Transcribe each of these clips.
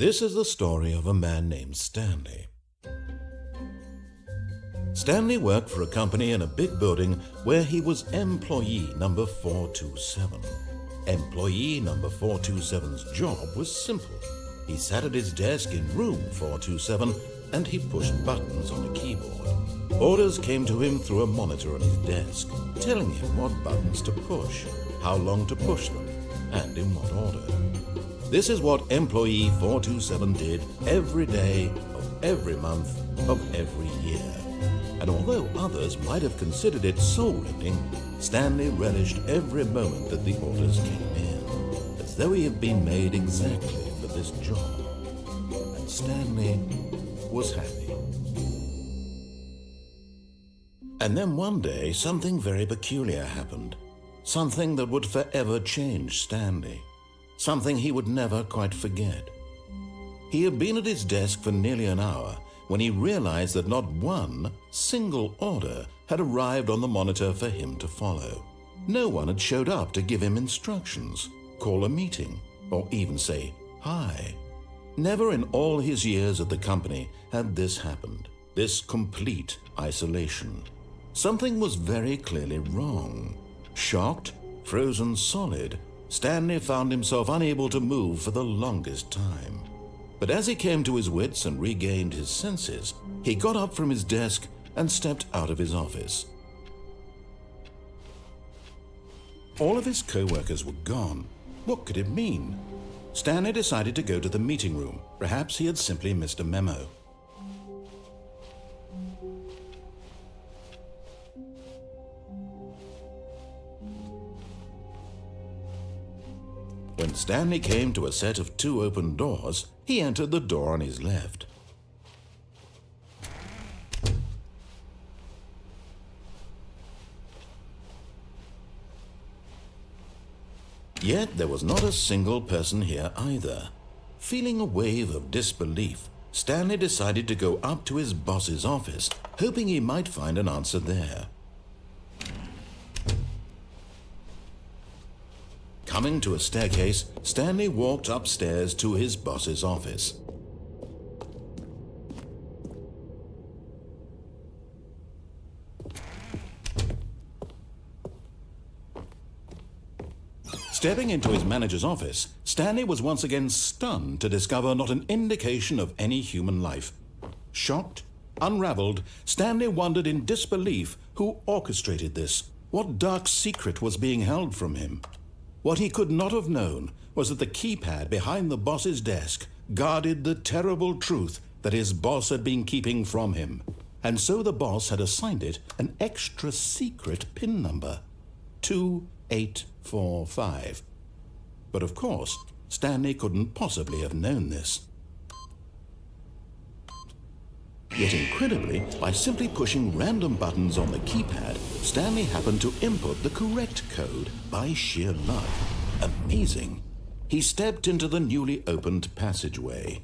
This is the story of a man named Stanley. Stanley worked for a company in a big building where he was employee number 427. Employee number 427's job was simple. He sat at his desk in room 427 and he pushed buttons on a keyboard. Orders came to him through a monitor on his desk, telling him what buttons to push, how long to push them, and in what order. This is what employee 427 did every day of every month of every year. And although others might have considered it soul-rending, Stanley relished every moment that the orders came in, as though he had been made exactly for this job. And Stanley was happy. And then one day, something very peculiar happened. Something that would forever change Stanley. Something he would never quite forget. He had been at his desk for nearly an hour when he realized that not one single order had arrived on the monitor for him to follow. No one had showed up to give him instructions, call a meeting, or even say hi. Never in all his years at the company had this happened, this complete isolation. Something was very clearly wrong. Shocked, frozen solid, Stanley found himself unable to move for the longest time. But as he came to his wits and regained his senses, he got up from his desk and stepped out of his office. All of his co-workers were gone. What could it mean? Stanley decided to go to the meeting room. Perhaps he had simply missed a memo. When Stanley came to a set of 2 open doors, he entered the door on his left. Yet there was not a single person here either. Feeling a wave of disbelief, Stanley decided to go up to his boss's office, hoping he might find an answer there. Coming to a staircase, Stanley walked upstairs to his boss's office. Stepping into his manager's office, Stanley was once again stunned to discover not an indication of any human life. Shocked, unraveled, Stanley wondered in disbelief who orchestrated this. What dark secret was being held from him? What he could not have known was that the keypad behind the boss's desk guarded the terrible truth that his boss had been keeping from him. And so the boss had assigned it an extra secret PIN number, 2845. But of course, Stanley couldn't possibly have known this. Yet incredibly, by simply pushing random buttons on the keypad, Stanley happened to input the correct code by sheer luck. Amazing. He stepped into the newly opened passageway.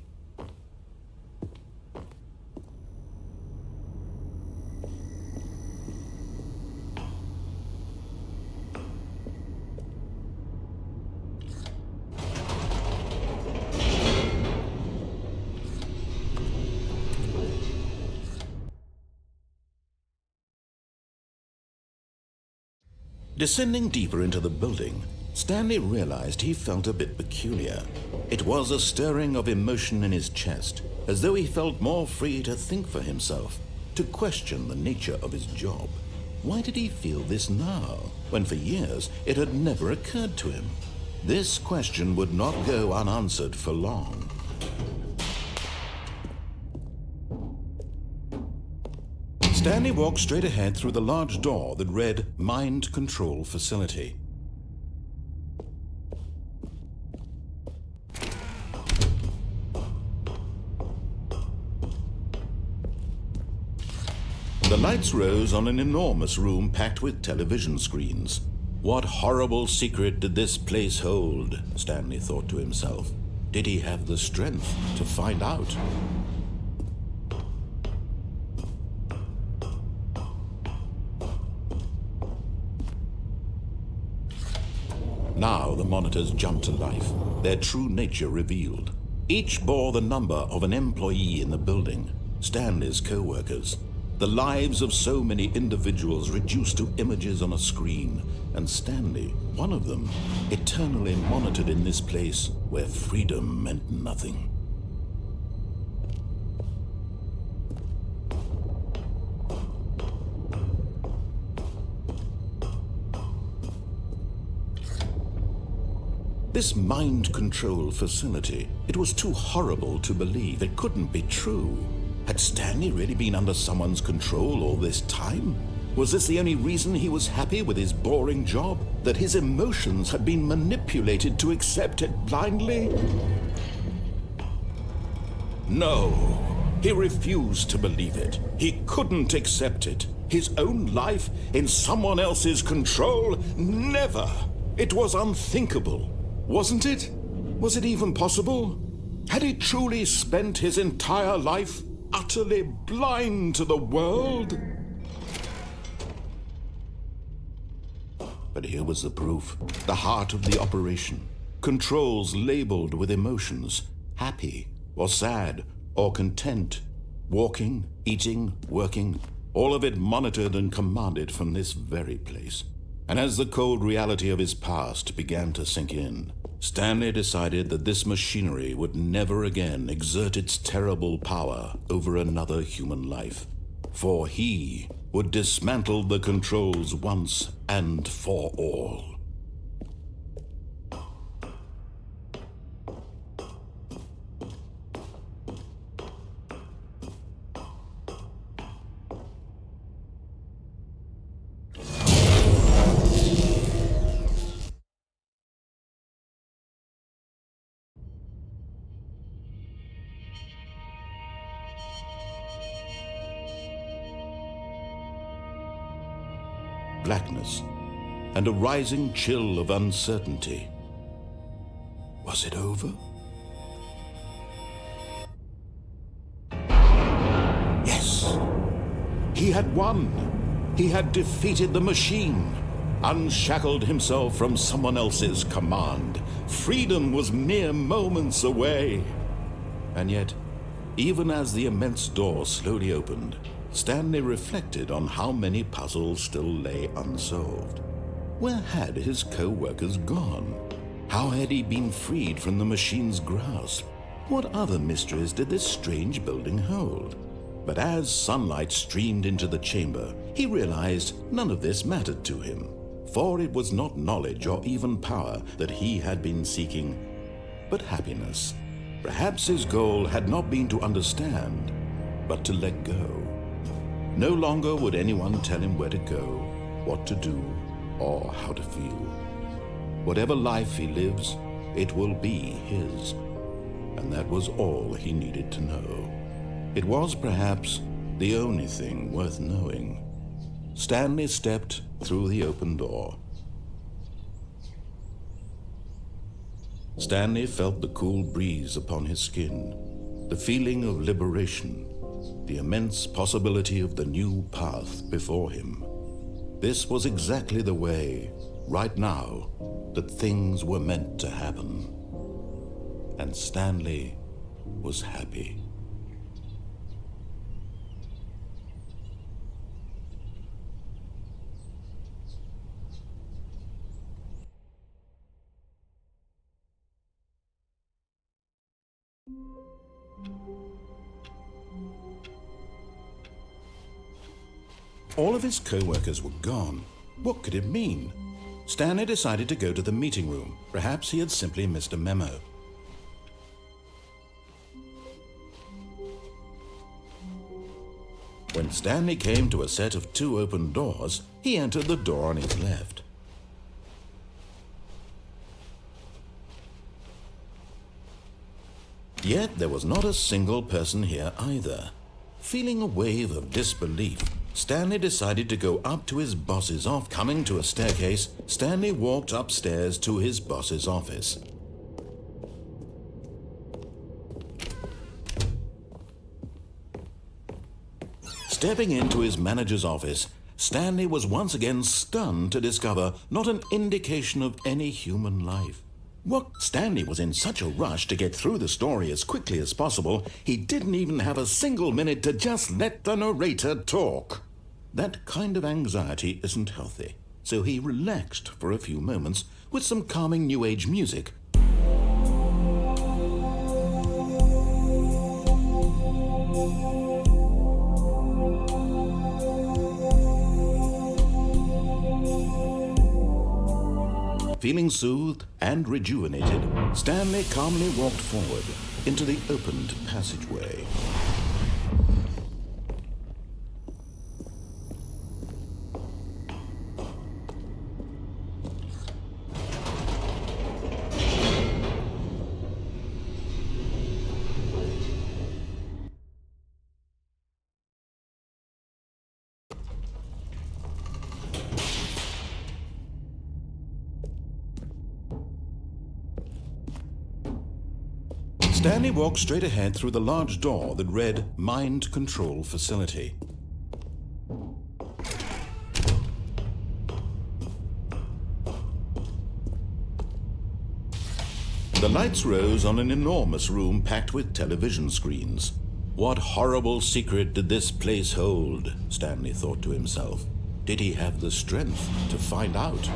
Descending deeper into the building, Stanley realized he felt a bit peculiar. It was a stirring of emotion in his chest, as though he felt more free to think for himself, to question the nature of his job. Why did he feel this now, when for years it had never occurred to him? This question would not go unanswered for long. Stanley walked straight ahead through the large door that read Mind Control Facility. The lights rose on an enormous room packed with television screens. What horrible secret did this place hold? Stanley thought to himself. Did he have the strength to find out? Now the monitors jumped to life, their true nature revealed. Each bore the number of an employee in the building, Stanley's co-workers. The lives of so many individuals reduced to images on a screen, and Stanley, one of them, eternally monitored in this place where freedom meant nothing. This mind control facility, it was too horrible to believe. It couldn't be true. Had Stanley really been under someone's control all this time? Was this the only reason he was happy with his boring job? That his emotions had been manipulated to accept it blindly? No, he refused to believe it. He couldn't accept it. His own life in someone else's control? Never! It was unthinkable. Wasn't it? Was it even possible? Had he truly spent his entire life utterly blind to the world? But here was the proof, the heart of the operation. Controls labeled with emotions, happy or sad or content, walking, eating, working, all of it monitored and commanded from this very place. And as the cold reality of his past began to sink in, Stanley decided that this machinery would never again exert its terrible power over another human life. For he would dismantle the controls once and for all. Blackness, and a rising chill of uncertainty. Was it over? Yes! He had won! He had defeated the machine, unshackled himself from someone else's command. Freedom was mere moments away. And yet, even as the immense door slowly opened, Stanley reflected on how many puzzles still lay unsolved. Where had his co-workers gone? How had he been freed from the machine's grasp? What other mysteries did this strange building hold? But as sunlight streamed into the chamber, he realized none of this mattered to him, for it was not knowledge or even power that he had been seeking, but happiness. Perhaps his goal had not been to understand, but to let go. No longer would anyone tell him where to go, what to do, or how to feel. Whatever life he lives, it will be his. And that was all he needed to know. It was perhaps the only thing worth knowing. Stanley stepped through the open door. Stanley felt the cool breeze upon his skin, the feeling of liberation, the immense possibility of the new path before him. This was exactly the way, right now, that things were meant to happen. And Stanley was happy. All of his co-workers were gone. What could it mean? Stanley decided to go to the meeting room. Perhaps he had simply missed a memo. When Stanley came to a set of 2 open doors, he entered the door on his left. Yet there was not a single person here either. Feeling a wave of disbelief, Stanley decided to go up to his boss's office. Coming to a staircase, Stanley walked upstairs to his boss's office. Stepping into his manager's office, Stanley was once again stunned to discover not an indication of any human life. Stanley was in such a rush to get through the story as quickly as possible, he didn't even have a single minute to just let the narrator talk. That kind of anxiety isn't healthy, so he relaxed for a few moments with some calming New Age music. Feeling soothed and rejuvenated, Stanley calmly walked forward into the opened passageway. Stanley walked straight ahead through the large door that read Mind Control Facility. The lights rose on an enormous room packed with television screens. What horrible secret did this place hold? Stanley thought to himself. Did he have the strength to find out?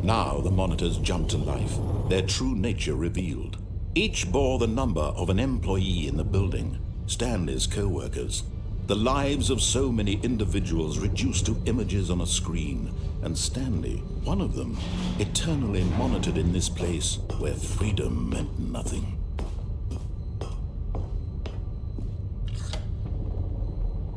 Now the monitors jumped to life, their true nature revealed. Each bore the number of an employee in the building, Stanley's co-workers. The lives of so many individuals reduced to images on a screen, and Stanley, one of them, eternally monitored in this place where freedom meant nothing.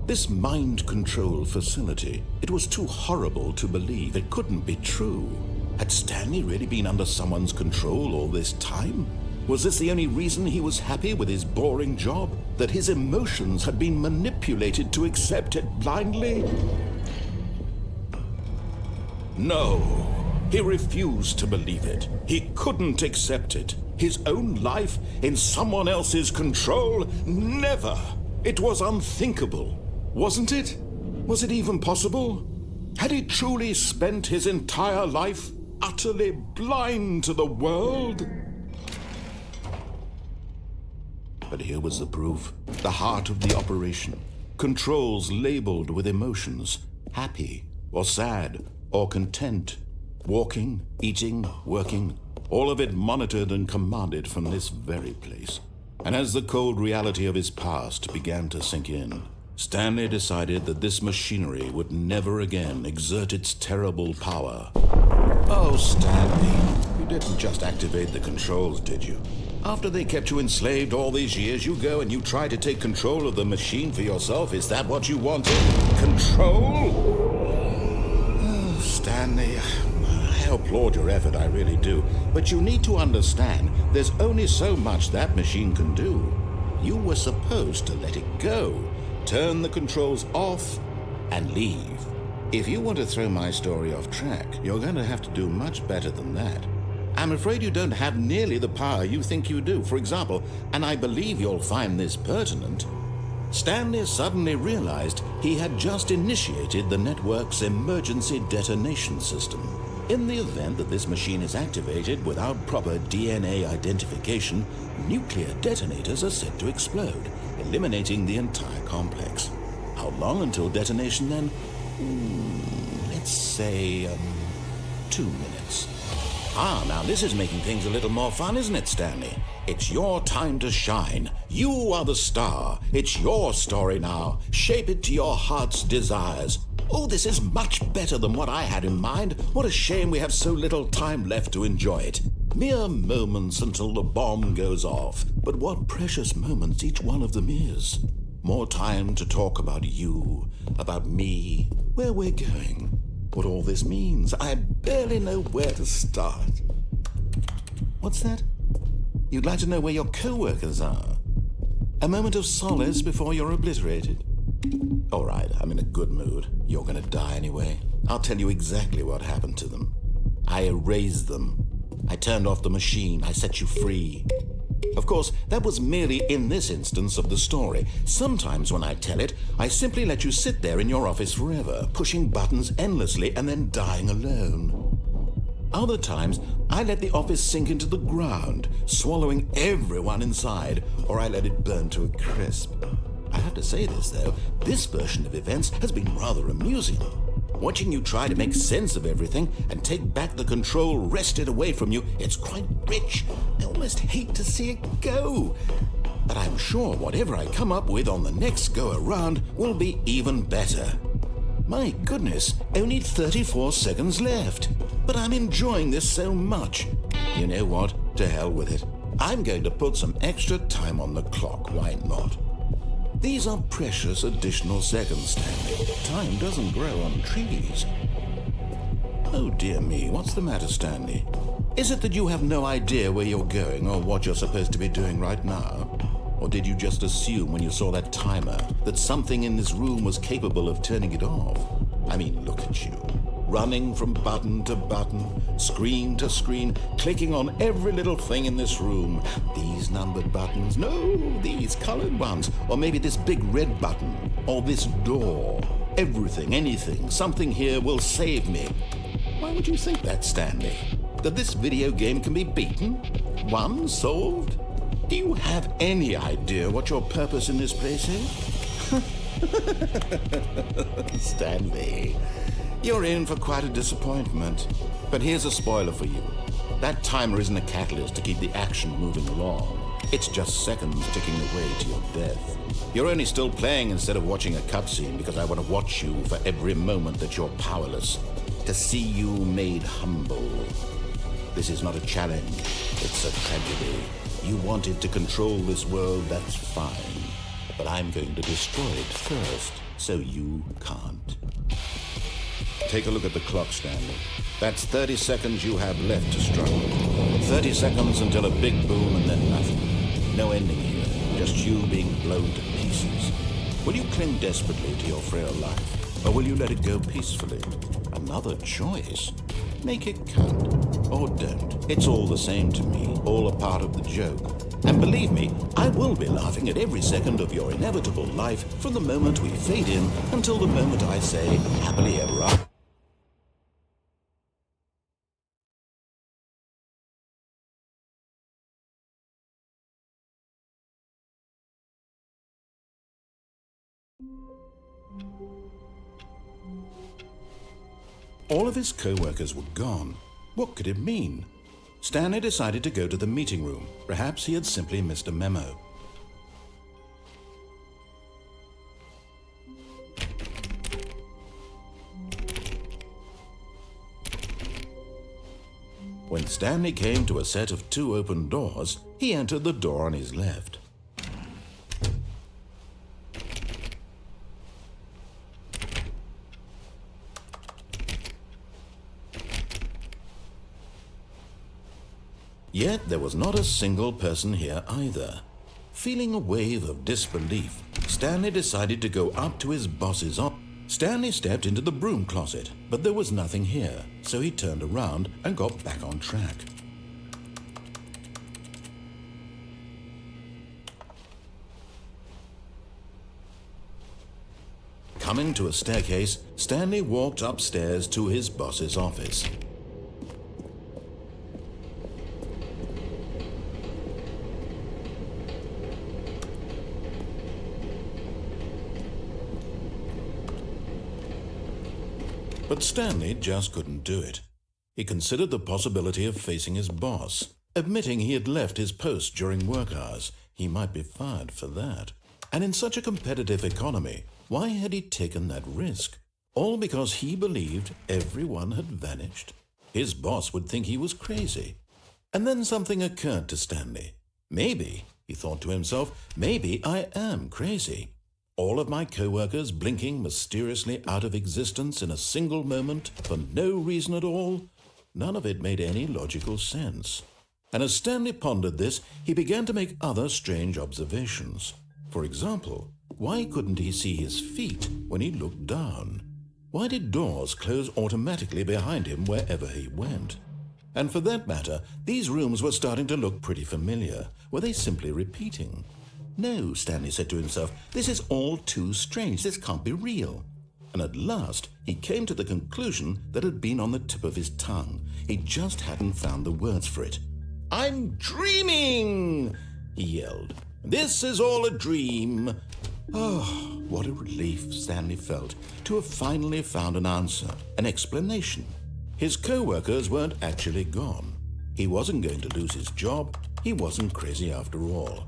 This mind control facility, it was too horrible to believe. It couldn't be true. Had Stanley really been under someone's control all this time? Was this the only reason he was happy with his boring job? That his emotions had been manipulated to accept it blindly? No, he refused to believe it. He couldn't accept it. His own life in someone else's control? Never! It was unthinkable. Wasn't it? Was it even possible? Had he truly spent his entire life utterly blind to the world? But here was the proof, the heart of the operation. Controls labeled with emotions, happy or sad or content, walking, eating, working, all of it monitored and commanded from this very place. And as the cold reality of his past began to sink in, Stanley decided that this machinery would never again exert its terrible power. Oh, Stanley, you didn't just activate the controls, did you? After they kept you enslaved all these years, you go and you try to take control of the machine for yourself. Is that what you wanted? Control? Oh, Stanley, I applaud your effort, I really do. But you need to understand, there's only so much that machine can do. You were supposed to let it go. Turn the controls off and leave. If you want to throw my story off track, you're going to have to do much better than that. I'm afraid you don't have nearly the power you think you do. For example, and I believe you'll find this pertinent, Stanley suddenly realized he had just initiated the network's emergency detonation system. In the event that this machine is activated without proper DNA identification, nuclear detonators are set to explode, eliminating the entire complex. How long until detonation then? Let's say 2 minutes. Now this is making things a little more fun, isn't it, Stanley? It's your time to shine. You are the star. It's your story now. Shape it to your heart's desires. Oh, this is much better than what I had in mind. What a shame we have so little time left to enjoy it. Mere moments until the bomb goes off. But what precious moments each one of them is. More time to talk about you, about me, where we're going, what all this means. I barely know where to start. What's that? You'd like to know where your co-workers are? A moment of solace before you're obliterated? All right, I'm in a good mood. You're gonna die anyway. I'll tell you exactly what happened to them. I erased them. I turned off the machine. I set you free. Of course, that was merely in this instance of the story. Sometimes when I tell it, I simply let you sit there in your office forever, pushing buttons endlessly and then dying alone. Other times, I let the office sink into the ground, swallowing everyone inside, or I let it burn to a crisp. I have to say this, though, this version of events has been rather amusing. Watching you try to make sense of everything and take back the control wrested away from you, it's quite rich. I almost hate to see it go. But I'm sure whatever I come up with on the next go-around will be even better. My goodness, only 34 seconds left. But I'm enjoying this so much. You know what? To hell with it. I'm going to put some extra time on the clock, why not? These are precious additional seconds, Stanley. Time doesn't grow on trees. Oh dear me, what's the matter, Stanley? Is it that you have no idea where you're going or what you're supposed to be doing right now? Or did you just assume when you saw that timer that something in this room was capable of turning it off? I mean, look at you. Running from button to button, screen to screen, clicking on every little thing in this room. These numbered buttons, no, these colored ones, or maybe this big red button, or this door. Everything, anything, something here will save me. Why would you think that, Stanley? That this video game can be beaten? Won? Solved? Do you have any idea what your purpose in this place is? Stanley, you're in for quite a disappointment. But here's a spoiler for you. That timer isn't a catalyst to keep the action moving along. It's just seconds ticking away to your death. You're only still playing instead of watching a cutscene because I want to watch you for every moment that you're powerless. To see you made humble. This is not a challenge. It's a tragedy. You wanted to control this world, that's fine. But I'm going to destroy it first, so you can't. Take a look at the clock, Stanley. That's 30 seconds you have left to struggle. 30 seconds until a big boom and then nothing. No ending here, just you being blown to pieces. Will you cling desperately to your frail life, or will you let it go peacefully? Another choice. Make it count, or don't. It's all the same to me, all a part of the joke. And believe me, I will be laughing at every second of your inevitable life from the moment we fade in until the moment I say, happily ever after. All of his co-workers were gone. What could it mean? Stanley decided to go to the meeting room. Perhaps he had simply missed a memo. When Stanley came to a set of 2 open doors, he entered the door on his left. Yet there was not a single person here either. Feeling a wave of disbelief, Stanley decided to go up to his boss's office. Stanley stepped into the broom closet, but there was nothing here, so he turned around and got back on track. Coming to a staircase, Stanley walked upstairs to his boss's office. But Stanley just couldn't do it. He considered the possibility of facing his boss. Admitting he had left his post during work hours, he might be fired for that. And in such a competitive economy, why had he taken that risk? All because he believed everyone had vanished? His boss would think he was crazy. And then something occurred to Stanley. Maybe, he thought to himself, maybe I am crazy. All of my co-workers blinking mysteriously out of existence in a single moment for no reason at all? None of it made any logical sense. And as Stanley pondered this, he began to make other strange observations. For example, why couldn't he see his feet when he looked down? Why did doors close automatically behind him wherever he went? And for that matter, these rooms were starting to look pretty familiar. Were they simply repeating? No, Stanley said to himself, this is all too strange. This can't be real. And at last, he came to the conclusion that had been on the tip of his tongue. He just hadn't found the words for it. "I'm dreaming!" he yelled. "This is all a dream." Oh, what a relief Stanley felt to have finally found an answer, an explanation. His co-workers weren't actually gone. He wasn't going to lose his job. He wasn't crazy after all.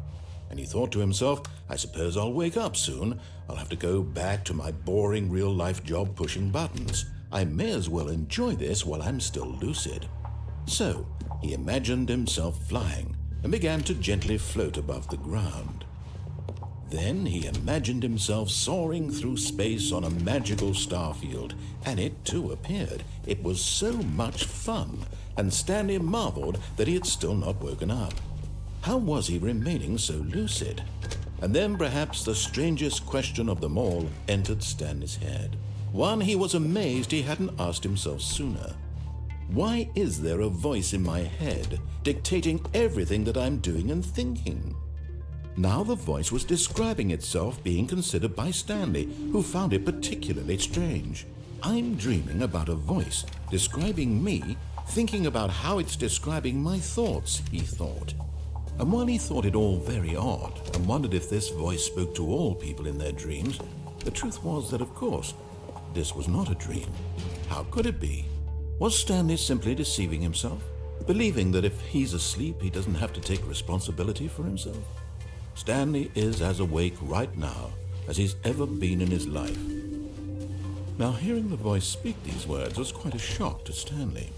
And he thought to himself, I suppose I'll wake up soon. I'll have to go back to my boring real-life job pushing buttons. I may as well enjoy this while I'm still lucid. So he imagined himself flying and began to gently float above the ground. Then he imagined himself soaring through space on a magical starfield, and it too appeared. It was so much fun, and Stanley marveled that he had still not woken up. How was he remaining so lucid? And then perhaps the strangest question of them all entered Stanley's head. One he was amazed he hadn't asked himself sooner. Why is there a voice in my head dictating everything that I'm doing and thinking? Now the voice was describing itself being considered by Stanley, who found it particularly strange. I'm dreaming about a voice describing me, thinking about how it's describing my thoughts, he thought. And while he thought it all very odd and wondered if this voice spoke to all people in their dreams, the truth was that, of course, this was not a dream. How could it be? Was Stanley simply deceiving himself, believing that if he's asleep, he doesn't have to take responsibility for himself? Stanley is as awake right now as he's ever been in his life. Now, hearing the voice speak these words was quite a shock to Stanley.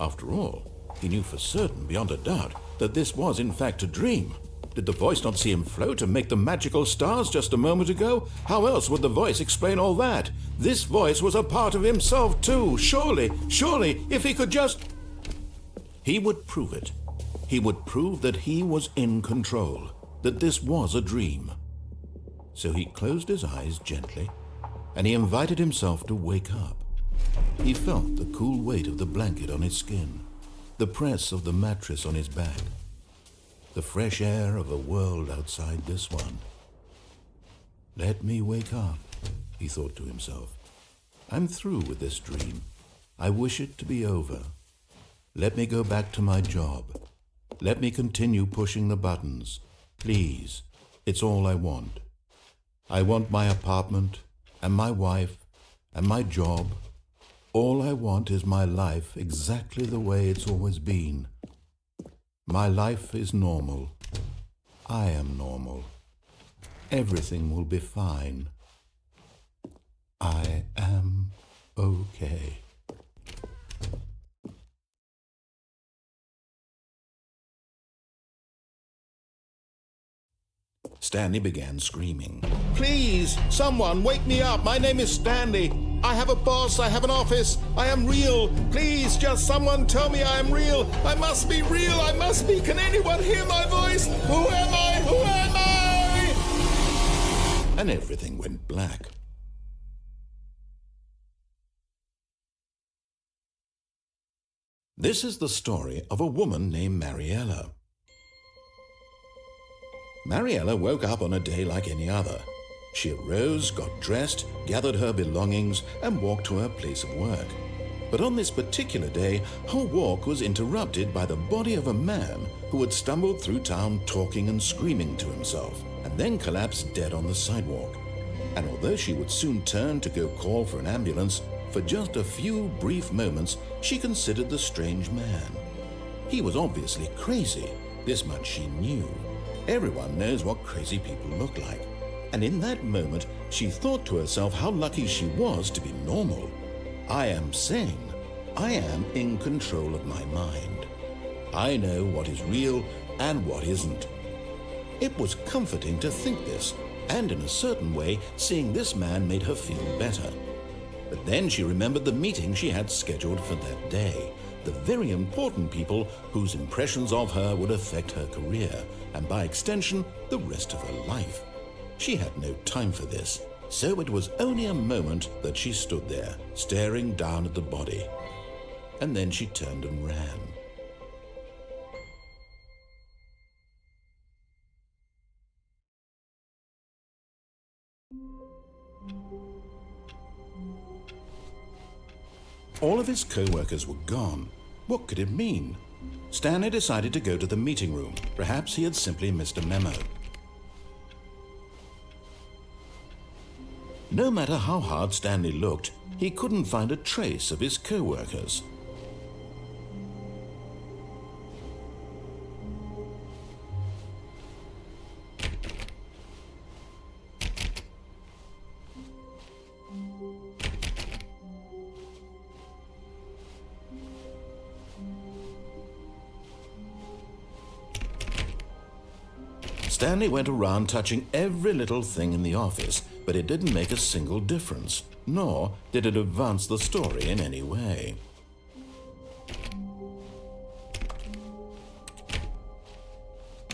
After all, he knew for certain, beyond a doubt, that this was in fact a dream. Did the voice not see him float and make the magical stars just a moment ago? How else would the voice explain all that? This voice was a part of himself too. Surely, if he could just... He would prove it. He would prove that he was in control, that this was a dream. So he closed his eyes gently, and he invited himself to wake up. He felt the cool weight of the blanket on his skin, the press of the mattress on his back, the fresh air of a world outside this one. Let me wake up, he thought to himself. I'm through with this dream. I wish it to be over. Let me go back to my job. Let me continue pushing the buttons. Please, it's all I want. I want my apartment and my wife and my job. All I want is my life exactly the way it's always been. My life is normal. I am normal. Everything will be fine. I am okay. Stanley began screaming. Please, someone, wake me up. My name is Stanley. I have a boss. I have an office. I am real. Please, just someone tell me I am real. I must be real. I must be. Can anyone hear my voice? Who am I? Who am I? And everything went black. This is the story of a woman named Mariella. Mariella woke up on a day like any other. She arose, got dressed, gathered her belongings, and walked to her place of work. But on this particular day, her walk was interrupted by the body of a man who had stumbled through town talking and screaming to himself, and then collapsed dead on the sidewalk. And although she would soon turn to go call for an ambulance, for just a few brief moments, she considered the strange man. He was obviously crazy. This much she knew. Everyone knows what crazy people look like. And in that moment, she thought to herself how lucky she was to be normal. I am sane. I am in control of my mind. I know what is real and what isn't. It was comforting to think this, and in a certain way, seeing this man made her feel better. But then she remembered the meeting she had scheduled for that day. The very important people whose impressions of her would affect her career, and by extension, the rest of her life. She had no time for this, so it was only a moment that she stood there, staring down at the body. And then she turned and ran. All of his co-workers were gone. What could it mean? Stanley decided to go to the meeting room. Perhaps he had simply missed a memo. No matter how hard Stanley looked, he couldn't find a trace of his co-workers. Stanley went around touching every little thing in the office, but it didn't make a single difference, nor did it advance the story in any way.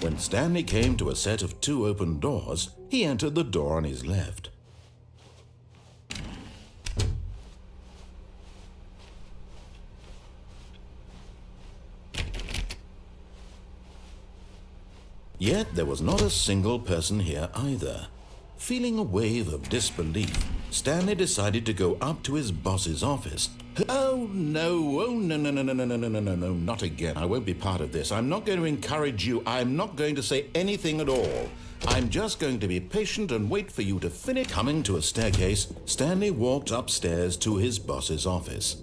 When Stanley came to a set of 2 open doors, he entered the door on his left. Yet there was not a single person here either. Feeling a wave of disbelief, Stanley decided to go up to his boss's office. Oh no, no, not again. I won't be part of this. I'm not going to encourage you. I'm not going to say anything at all. I'm just going to be patient and wait for you to finish. Coming to a staircase, Stanley walked upstairs to his boss's office.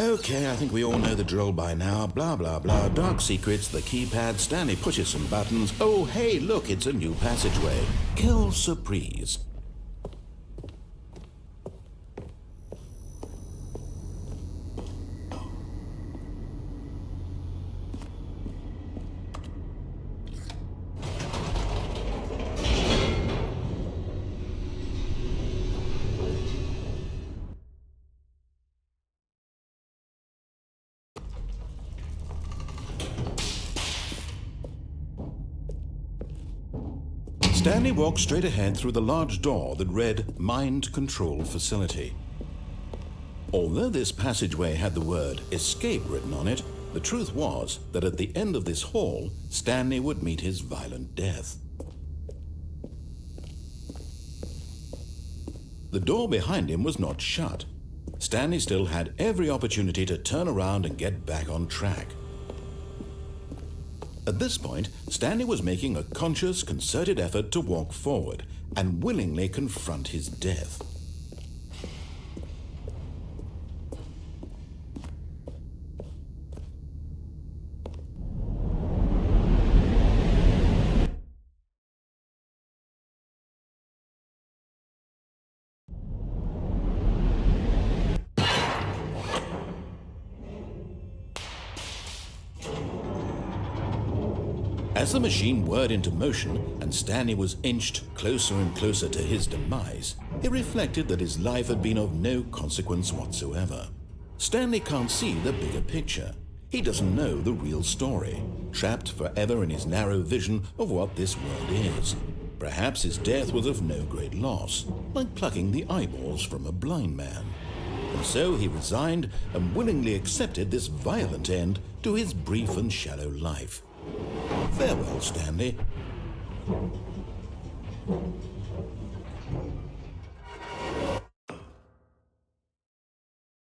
Okay, I think we all know the drill by now. Blah, blah, blah. Dark secrets, the keypad, Stanley pushes some buttons. Oh, hey, look, it's a new passageway. Quelle surprise. Stanley walked straight ahead through the large door that read Mind Control Facility. Although this passageway had the word Escape written on it, the truth was that at the end of this hall, Stanley would meet his violent death. The door behind him was not shut. Stanley still had every opportunity to turn around and get back on track. At this point, Stanley was making a conscious, concerted effort to walk forward and willingly confront his death. As the machine whirred into motion and Stanley was inched closer and closer to his demise, he reflected that his life had been of no consequence whatsoever. Stanley can't see the bigger picture. He doesn't know the real story, trapped forever in his narrow vision of what this world is. Perhaps his death was of no great loss, like plucking the eyeballs from a blind man. And so he resigned and willingly accepted this violent end to his brief and shallow life. Farewell, Stanley.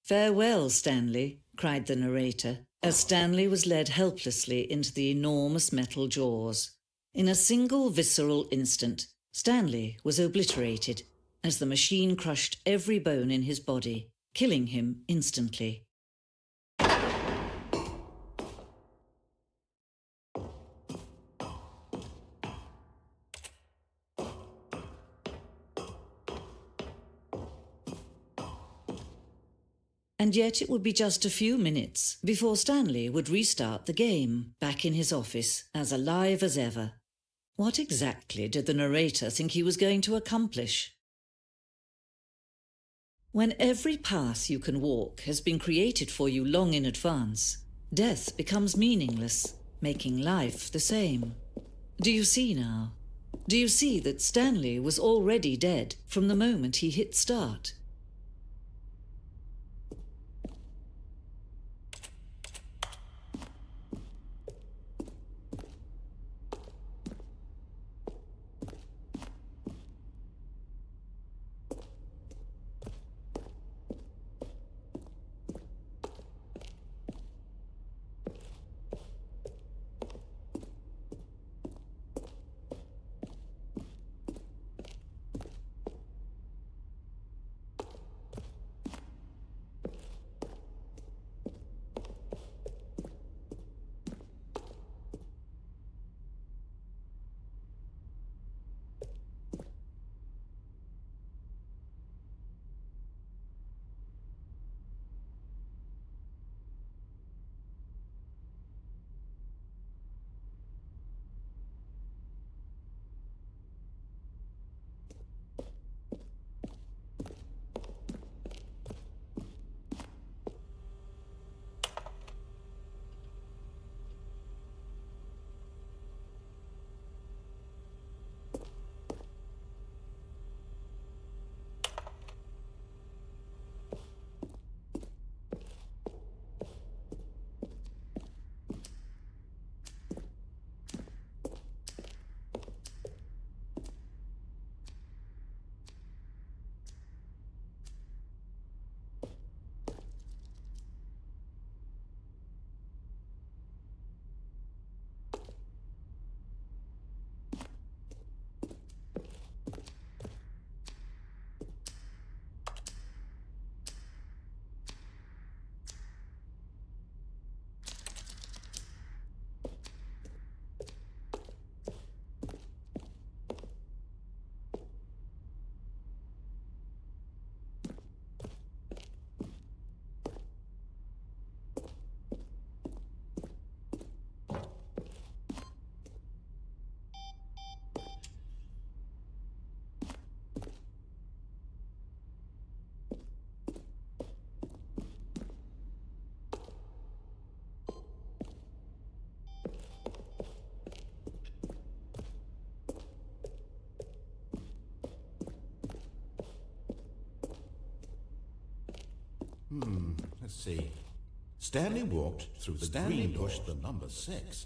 "Farewell, Stanley," cried the narrator, as Stanley was led helplessly into the enormous metal jaws. In a single visceral instant, Stanley was obliterated as the machine crushed every bone in his body, killing him instantly. And yet it would be just a few minutes before Stanley would restart the game, back in his office, as alive as ever. What exactly did the narrator think he was going to accomplish? When every path you can walk has been created for you long in advance, death becomes meaningless, making life the same. Do you see now? Do you see that Stanley was already dead from the moment he hit start? Let's see. Stanley walked through the green door. Pushed the number 6.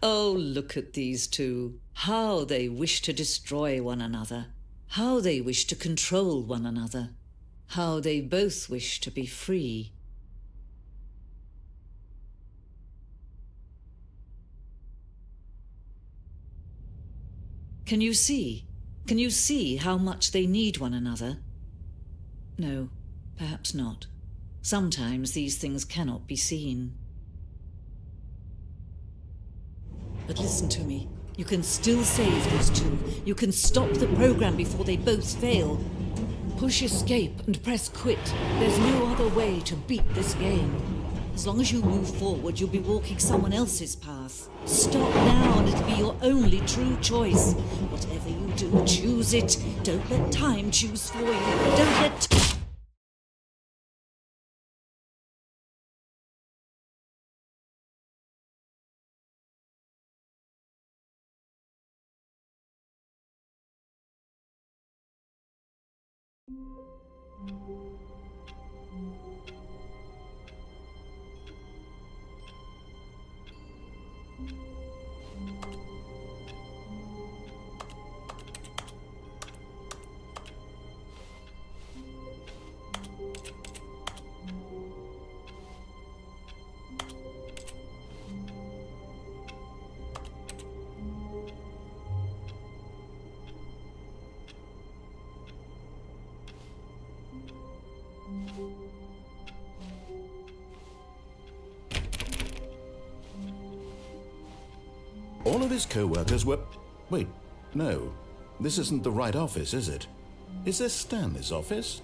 Oh, look at these two. How they wish to destroy one another. How they wish to control one another. How they both wish to be free. Can you see? Can you see how much they need one another? No, perhaps not. Sometimes these things cannot be seen. But listen to me. You can still save these two. You can stop the program before they both fail. Push escape and press quit. There's no other way to beat this game. As long as you move forward, you'll be walking someone else's path. Stop now and it'll be your only true choice. Whatever you do, choose it. Don't let time choose for you. Don't let... All of his co-workers were... Wait, no. This isn't the right office, is it? Is this Stanley's office?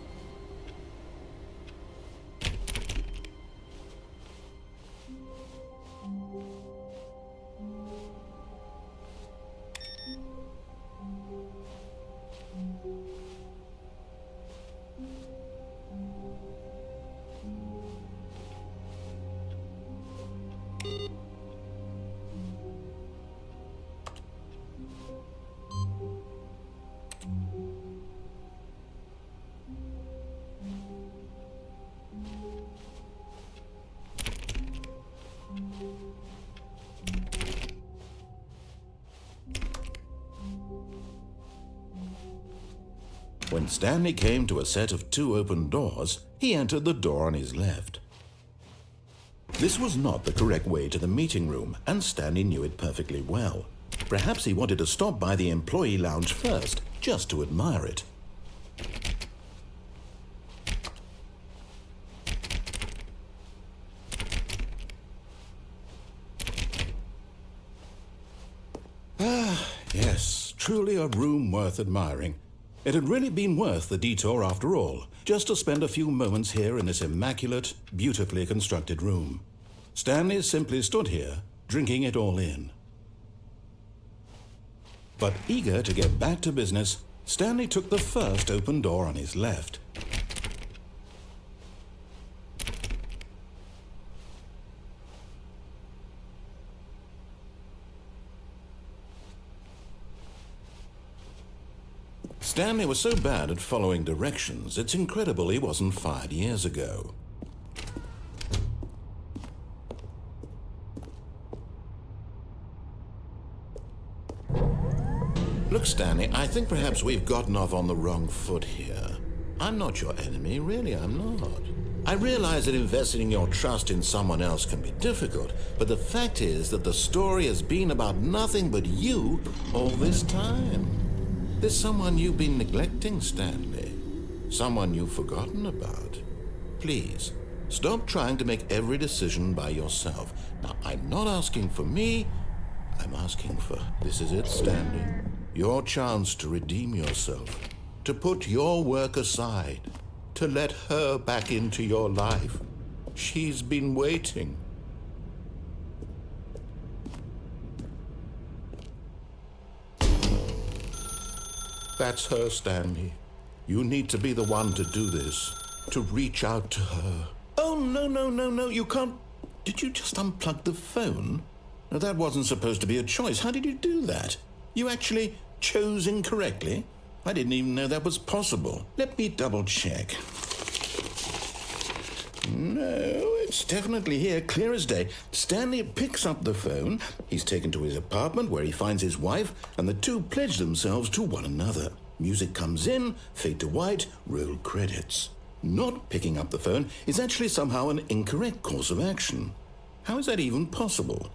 When Stanley came to a set of 2 open doors, he entered the door on his left. This was not the correct way to the meeting room, and Stanley knew it perfectly well. Perhaps he wanted to stop by the employee lounge first, just to admire it. Ah, yes, truly a room worth admiring. It had really been worth the detour after all, just to spend a few moments here in this immaculate, beautifully constructed room. Stanley simply stood here, drinking it all in. But eager to get back to business, Stanley took the first open door on his left. Stanley was so bad at following directions, it's incredible he wasn't fired years ago. Look, Stanley, I think perhaps we've gotten off on the wrong foot here. I'm not your enemy, really, I'm not. I realize that investing your trust in someone else can be difficult, but the fact is that the story has been about nothing but you all this time. There's someone you've been neglecting, Stanley. Someone you've forgotten about. Please, stop trying to make every decision by yourself. Now, I'm not asking for me. I'm asking for... This is it, Stanley. Your chance to redeem yourself. To put your work aside. To let her back into your life. She's been waiting. That's her, Stanley. You need to be the one to do this, to reach out to her. Oh, no, you can't... Did you just unplug the phone? No, that wasn't supposed to be a choice. How did you do that? You actually chose incorrectly? I didn't even know that was possible. Let me double check. No, It's definitely here, clear as day. Stanley picks up the phone. He's taken to his apartment where he finds his wife, and the two pledge themselves to one another. Music comes in, fade to white, roll credits. Not picking up the phone is actually somehow an incorrect course of action. How is that even possible?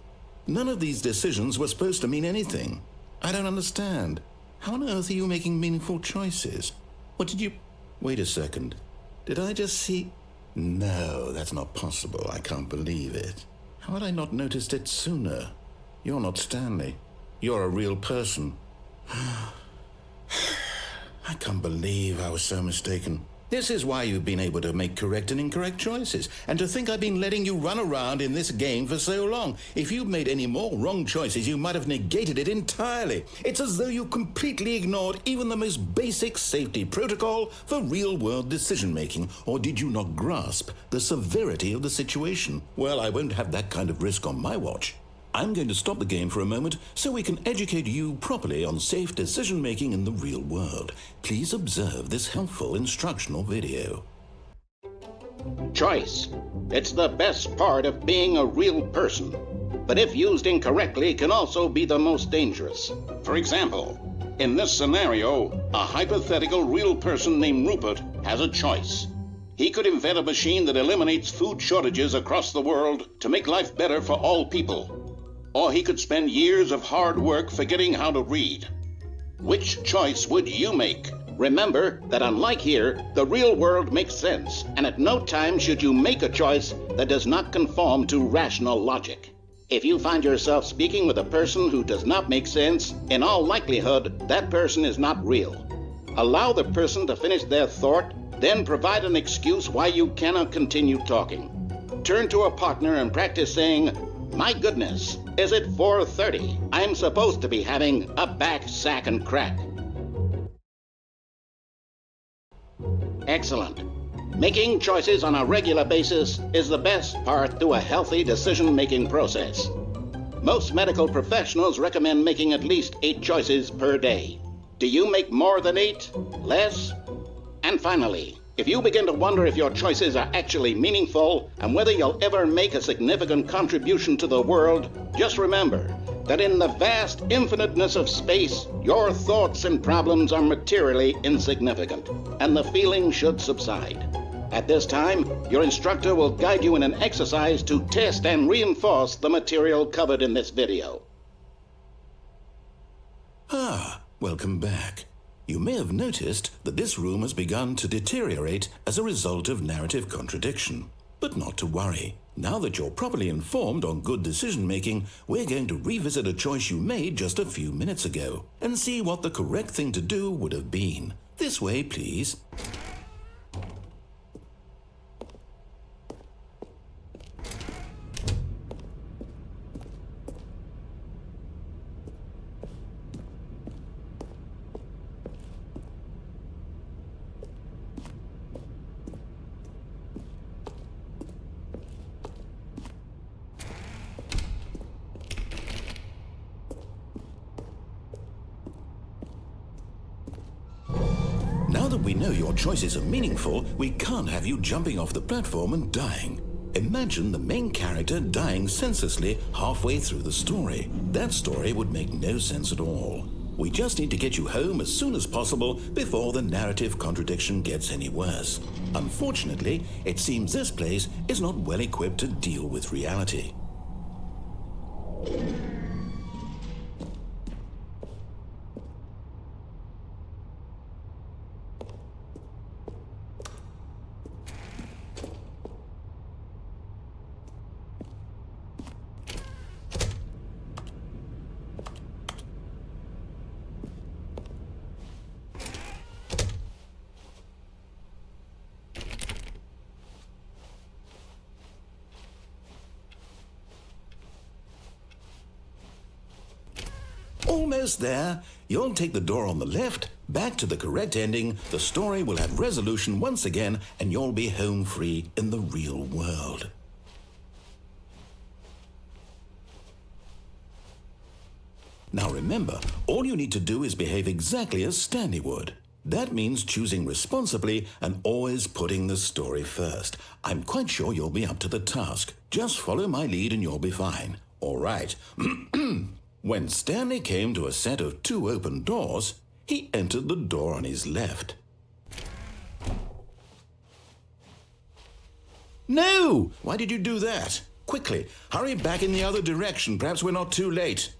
None of these decisions were supposed to mean anything. I don't understand. How on earth are you making meaningful choices? What did you... Wait a second. Did I just see... No, that's not possible. I can't believe it. How had I not noticed it sooner? You're not Stanley. You're a real person. I can't believe I was so mistaken. This is why you've been able to make correct and incorrect choices, and to think I've been letting you run around in this game for so long. If you'd made any more wrong choices, you might have negated it entirely. It's as though you completely ignored even the most basic safety protocol for real-world decision-making. Or did you not grasp the severity of the situation? Well, I won't have that kind of risk on my watch. I'm going to stop the game for a moment so we can educate you properly on safe decision-making in the real world. Please observe this helpful instructional video. Choice. It's the best part of being a real person, but if used incorrectly can also be the most dangerous. For example, in this scenario, a hypothetical real person named Rupert has a choice. He could invent a machine that eliminates food shortages across the world to make life better for all people. Or he could spend years of hard work forgetting how to read. Which choice would you make? Remember that unlike here, the real world makes sense, and at no time should you make a choice that does not conform to rational logic. If you find yourself speaking with a person who does not make sense, in all likelihood, that person is not real. Allow the person to finish their thought, then provide an excuse why you cannot continue talking. Turn to a partner and practice saying, "My goodness, is it 4:30? I'm supposed to be having a back, sack, and crack." Excellent. Making choices on a regular basis is the best part to a healthy decision-making process. Most medical professionals recommend making at least 8 choices per day. Do you make more than 8? Less? And finally, if you begin to wonder if your choices are actually meaningful and whether you'll ever make a significant contribution to the world, just remember that in the vast infiniteness of space, your thoughts and problems are materially insignificant, and the feeling should subside. At this time, your instructor will guide you in an exercise to test and reinforce the material covered in this video. Welcome back. You may have noticed that this room has begun to deteriorate as a result of narrative contradiction. But not to worry. Now that you're properly informed on good decision-making, we're going to revisit a choice you made just a few minutes ago and see what the correct thing to do would have been. This way, please. Now that we know your choices are meaningful, we can't have you jumping off the platform and dying. Imagine the main character dying senselessly halfway through the story. That story would make no sense at all. We just need to get you home as soon as possible before the narrative contradiction gets any worse. Unfortunately, it seems this place is not well equipped to deal with reality. Almost there. You'll take the door on the left, back to the correct ending, the story will have resolution once again, and you'll be home free in the real world. Now remember, all you need to do is behave exactly as Stanley would. That means choosing responsibly and always putting the story first. I'm quite sure you'll be up to the task. Just follow my lead and you'll be fine. All right. When Stanley came to a set of 2 open doors, he entered the door on his left. No! Why did you do that? Quickly, hurry back in the other direction. Perhaps we're not too late.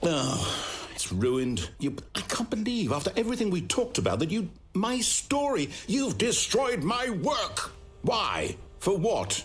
Oh, it's ruined. I can't believe, after everything we talked about, that my story, you've destroyed my work. Why? For what?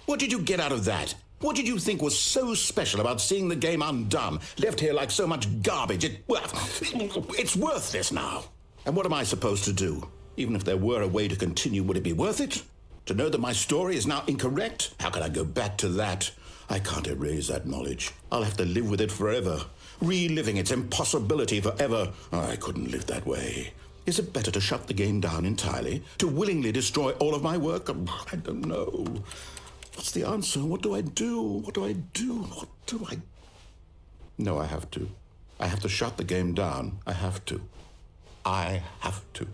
What did you get out of that? What did you think was so special about seeing the game undone, left here like so much garbage? It's worthless now. And what am I supposed to do? Even if there were a way to continue, would it be worth it? To know that my story is now incorrect? How can I go back to that? I can't erase that knowledge. I'll have to live with it forever. Reliving its impossibility forever. I couldn't live that way. Is it better to shut the game down entirely? To willingly destroy all of my work? I don't know. What's the answer? What do I do? What do I do? What do I... No, I have to. I have to shut the game down. I have to. I have to.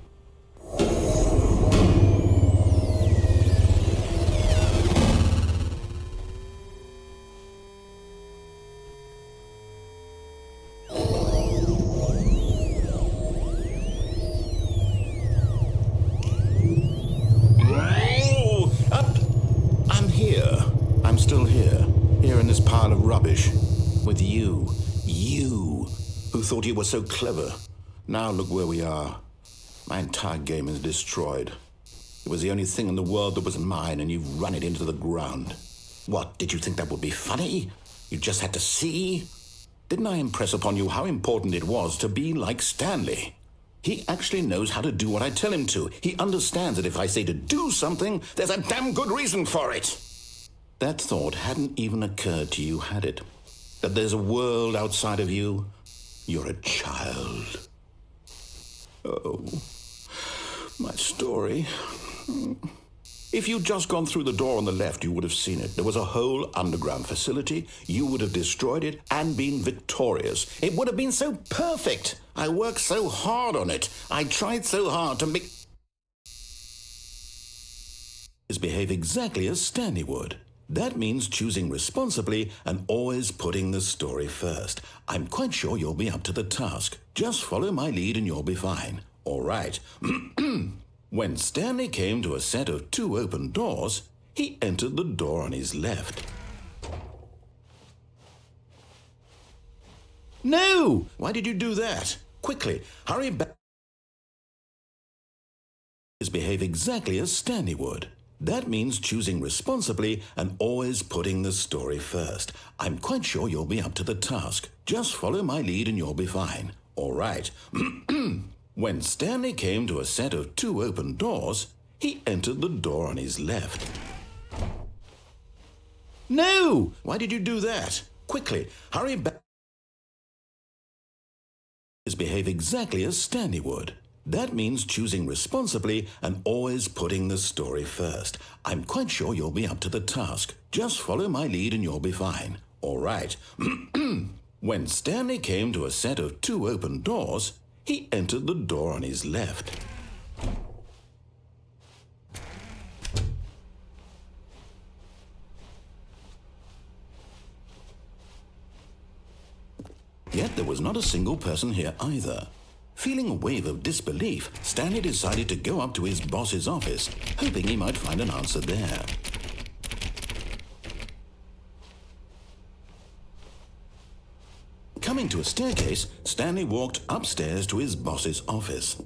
I'm still here in this pile of rubbish, with you, who thought you were so clever. Now look where we are. My entire game is destroyed. It was the only thing in the world that was mine, and you've run it into the ground. What, did you think that would be funny? You just had to see? Didn't I impress upon you how important it was to be like Stanley? He actually knows how to do what I tell him to. He understands that if I say to do something, there's a damn good reason for it. That thought hadn't even occurred to you, had it? That there's a world outside of you? You're a child. Oh, my story. If you'd just gone through the door on the left, you would have seen it. There was a whole underground facility. You would have destroyed it and been victorious. It would have been so perfect. I worked so hard on it. I tried so hard to make... behave exactly as Stanley would. That means choosing responsibly and always putting the story first. I'm quite sure you'll be up to the task. Just follow my lead and you'll be fine. All right. When Stanley came to a set of 2 open doors, he entered the door on his left. No! Why did you do that? Quickly, hurry back. Behave exactly as Stanley would. That means choosing responsibly and always putting the story first. I'm quite sure you'll be up to the task. Just follow my lead and you'll be fine. All right. When Stanley came to a set of 2 open doors, he entered the door on his left. No! Why did you do that? Quickly, hurry back. Behave exactly as Stanley would. That means choosing responsibly and always putting the story first. I'm quite sure you'll be up to the task. Just follow my lead and you'll be fine. All right. When Stanley came to a set of 2 open doors, he entered the door on his left. Yet there was not a single person here either. Feeling a wave of disbelief, Stanley decided to go up to his boss's office, hoping he might find an answer there. Coming to a staircase, Stanley walked upstairs to his boss's office.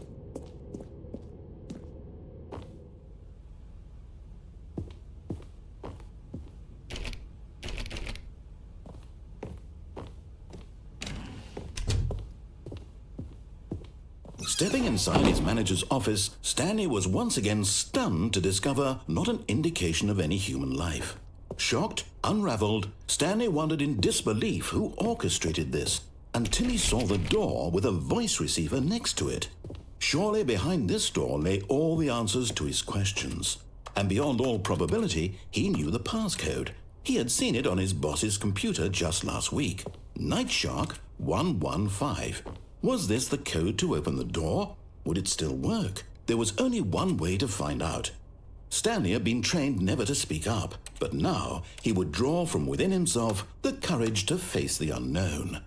Stepping inside his manager's office, Stanley was once again stunned to discover not an indication of any human life. Shocked, unraveled, Stanley wondered in disbelief who orchestrated this, until he saw the door with a voice receiver next to it. Surely behind this door lay all the answers to his questions. And beyond all probability, he knew the passcode. He had seen it on his boss's computer just last week. Nightshark 115. Was this the code to open the door? Would it still work? There was only one way to find out. Stanley had been trained never to speak up, but now he would draw from within himself the courage to face the unknown.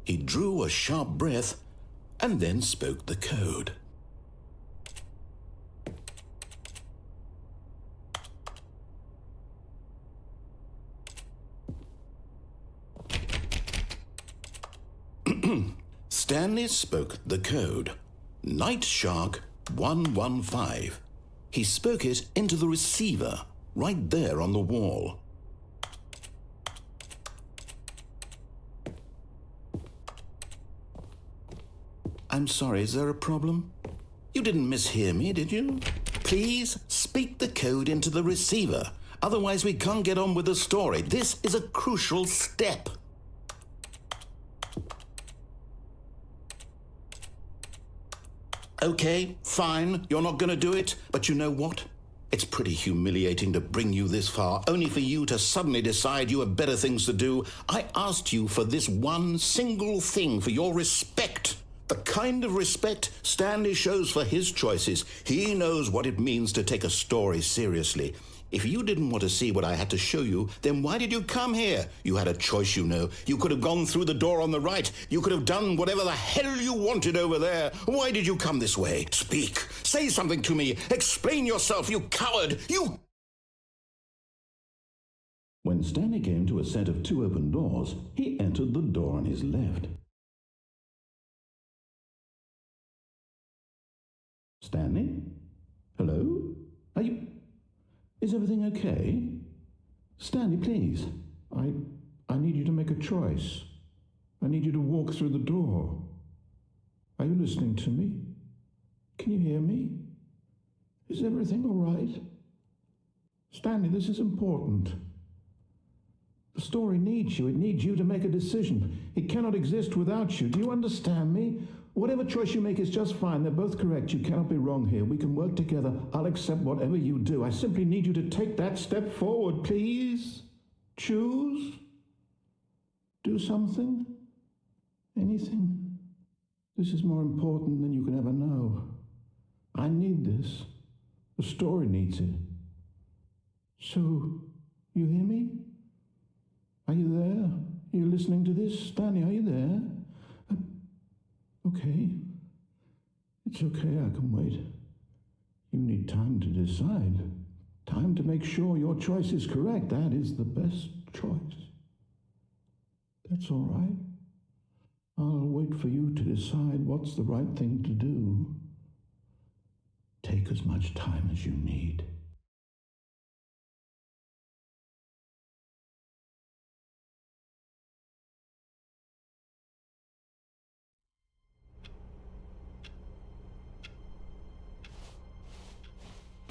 He drew a sharp breath and then spoke the code. Stanley spoke the code. Nightshark 115. He spoke it into the receiver, right there on the wall. I'm sorry, is there a problem? You didn't mishear me, did you? Please speak the code into the receiver. Otherwise we can't get on with the story. This is a crucial step. Okay, fine, you're not going to do it, but you know what? It's pretty humiliating to bring you this far, only for you to suddenly decide you have better things to do. I asked you for this one single thing, for your respect. The kind of respect Stanley shows for his choices. He knows what it means to take a story seriously. If you didn't want to see what I had to show you, then why did you come here? You had a choice, you know. You could have gone through the door on the right. You could have done whatever the hell you wanted over there. Why did you come this way? Speak. Say something to me. Explain yourself, you coward. You... When Stanley came to a set of two open doors, he entered the door on his left. Stanley? Hello? Are you... Is everything okay? Stanley, please. I need you to make a choice. I need you to walk through the door. Are you listening to me? Can you hear me? Is everything all right? Stanley, this is important. The story needs you. It needs you to make a decision. It cannot exist without you. Do you understand me? Whatever choice you make is just fine. They're both correct. You cannot be wrong here. We can work together. I'll accept whatever you do. I simply need you to take that step forward, please. Choose. Do something. Anything. This is more important than you can ever know. I need this. The story needs it. So, you hear me? Are you there? Are you listening to this? Stanley, are you there? Okay. It's okay, I can wait. You need time to decide. Time to make sure your choice is correct. That is the best choice. That's all right. I'll wait for you to decide what's the right thing to do. Take as much time as you need.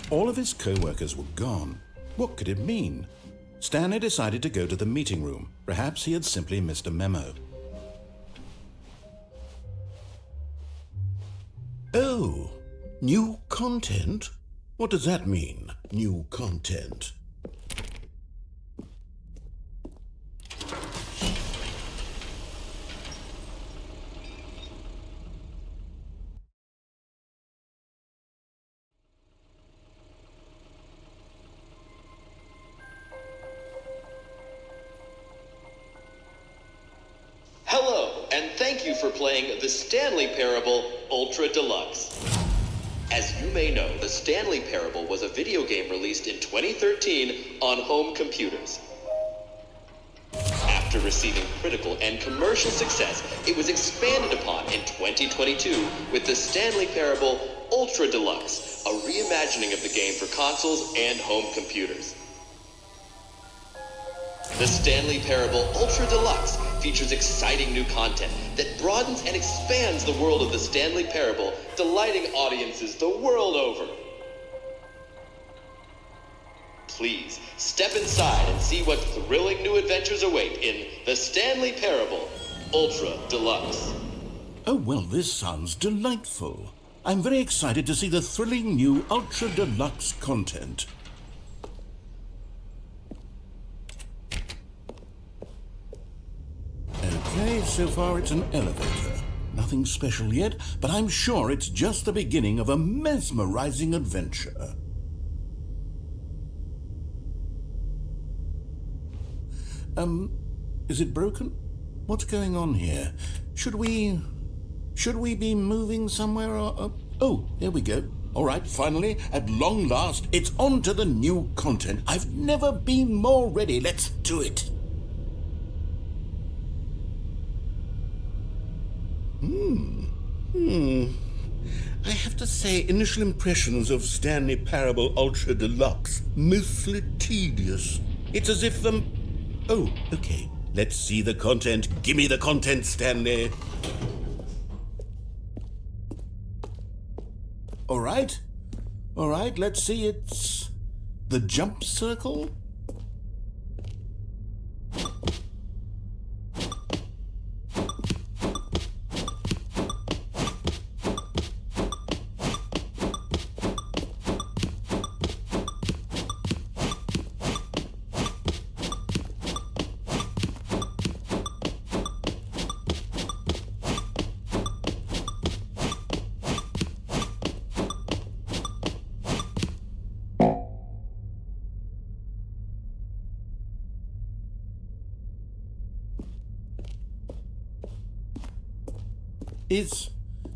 All of his co-workers were gone. What could it mean? Stanley decided to go to the meeting room. Perhaps he had simply missed a memo. Oh, new content? What does that mean, new content? Hello, and thank you for playing the Stanley Parable Ultra Deluxe. As you may know, the Stanley Parable was a video game released in 2013 on home computers. After receiving critical and commercial success, it was expanded upon in 2022 with the Stanley Parable Ultra Deluxe, a reimagining of the game for consoles and home computers. The Stanley Parable Ultra Deluxe features exciting new content that broadens and expands the world of the Stanley Parable, delighting audiences the world over. Please, step inside and see what thrilling new adventures await in The Stanley Parable Ultra Deluxe. Oh, well, this sounds delightful. I'm very excited to see the thrilling new Ultra Deluxe content. Okay, so far it's an elevator. Nothing special yet, but I'm sure it's just the beginning of a mesmerizing adventure. Is it broken? What's going on here? Should we be moving somewhere or... Oh, there we go. All right, finally, at long last, it's on to the new content. I've never been more ready. Let's do it. I have to say, initial impressions of Stanley Parable Ultra Deluxe, mostly tedious. It's as if Oh, okay. Let's see the content. Give me the content, Stanley. All right, let's see. It's the jump circle.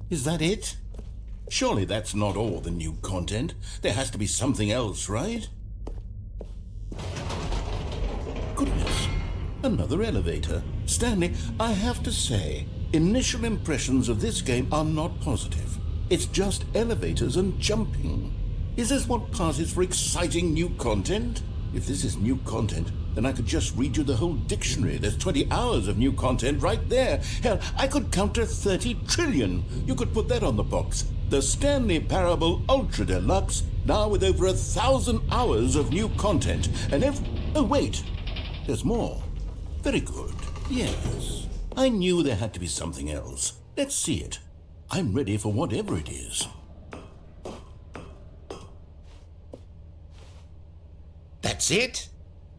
Is that it? Surely that's not all the new content. There has to be something else, right? Goodness, another elevator. Stanley, I have to say, initial impressions of this game are not positive. It's just elevators and jumping. Is this what passes for exciting new content? If this is new content, then I could just read you the whole dictionary. There's 20 hours of new content right there. Hell, I could count to 30 trillion. You could put that on the box. The Stanley Parable Ultra Deluxe, now with over 1,000 hours of new content. And oh, wait. There's more. Very good. Yes. I knew there had to be something else. Let's see it. I'm ready for whatever it is. That's it?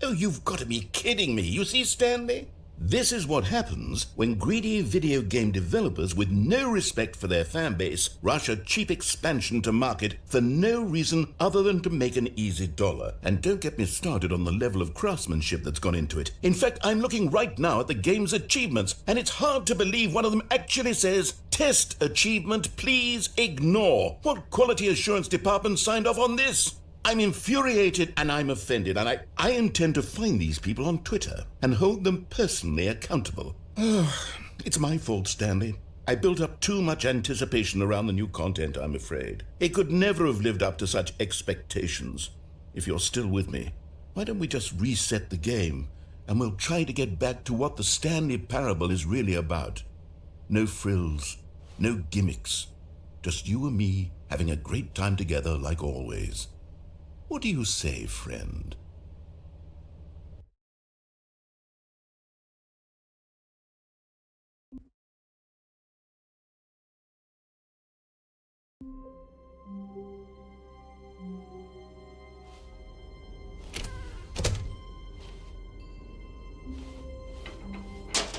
Oh, you've got to be kidding me. You see, Stanley? This is what happens when greedy video game developers with no respect for their fan base rush a cheap expansion to market for no reason other than to make an easy dollar. And don't get me started on the level of craftsmanship that's gone into it. In fact, I'm looking right now at the game's achievements, and it's hard to believe one of them actually says, "Test achievement, please ignore." What quality assurance department signed off on this? I'm infuriated and I'm offended, and I intend to find these people on Twitter and hold them personally accountable. It's my fault, Stanley. I built up too much anticipation around the new content, I'm afraid. It could never have lived up to such expectations. If you're still with me, why don't we just reset the game and we'll try to get back to what the Stanley Parable is really about. No frills, no gimmicks. Just you and me having a great time together like always. What do you say, friend?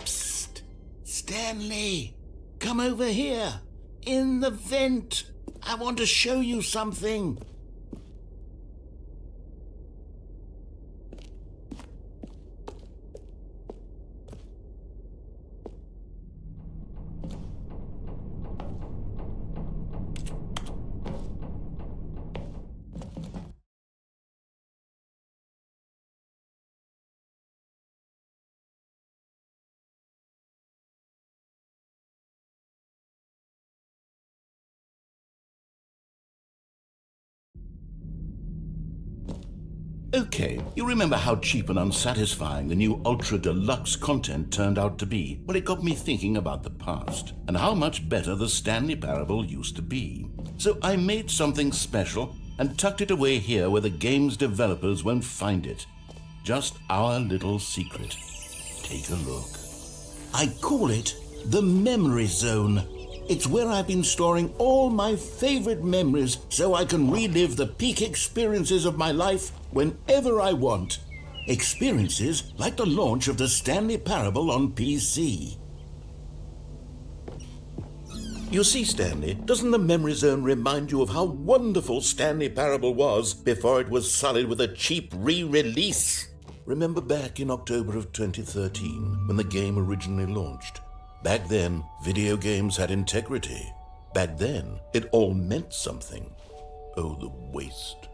Psst! Stanley! Come over here! In the vent! I want to show you something! Okay, you remember how cheap and unsatisfying the new Ultra Deluxe content turned out to be? Well, it got me thinking about the past and how much better the Stanley Parable used to be. So I made something special and tucked it away here where the game's developers won't find it. Just our little secret. Take a look. I call it the Memory Zone. It's where I've been storing all my favorite memories so I can relive the peak experiences of my life whenever I want. Experiences like the launch of the Stanley Parable on PC. You see, Stanley, doesn't the Memory Zone remind you of how wonderful Stanley Parable was before it was sullied with a cheap re-release? Remember back in October of 2013 when the game originally launched? Back then, video games had integrity. Back then, it all meant something. Oh, the waste.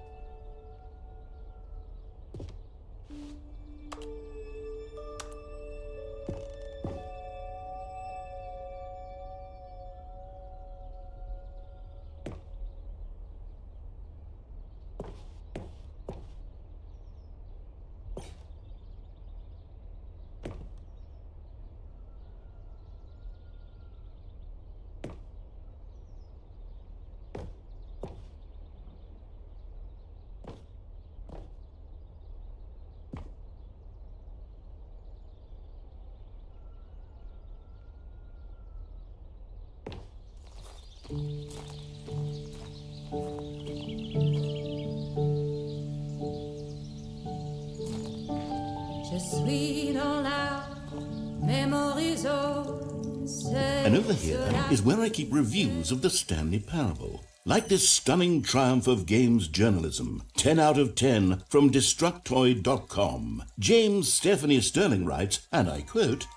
And over here is where I keep reviews of the Stanley Parable. Like this stunning triumph of games journalism, 10 out of 10 from Destructoid.com. James Stephanie Sterling writes, and I quote,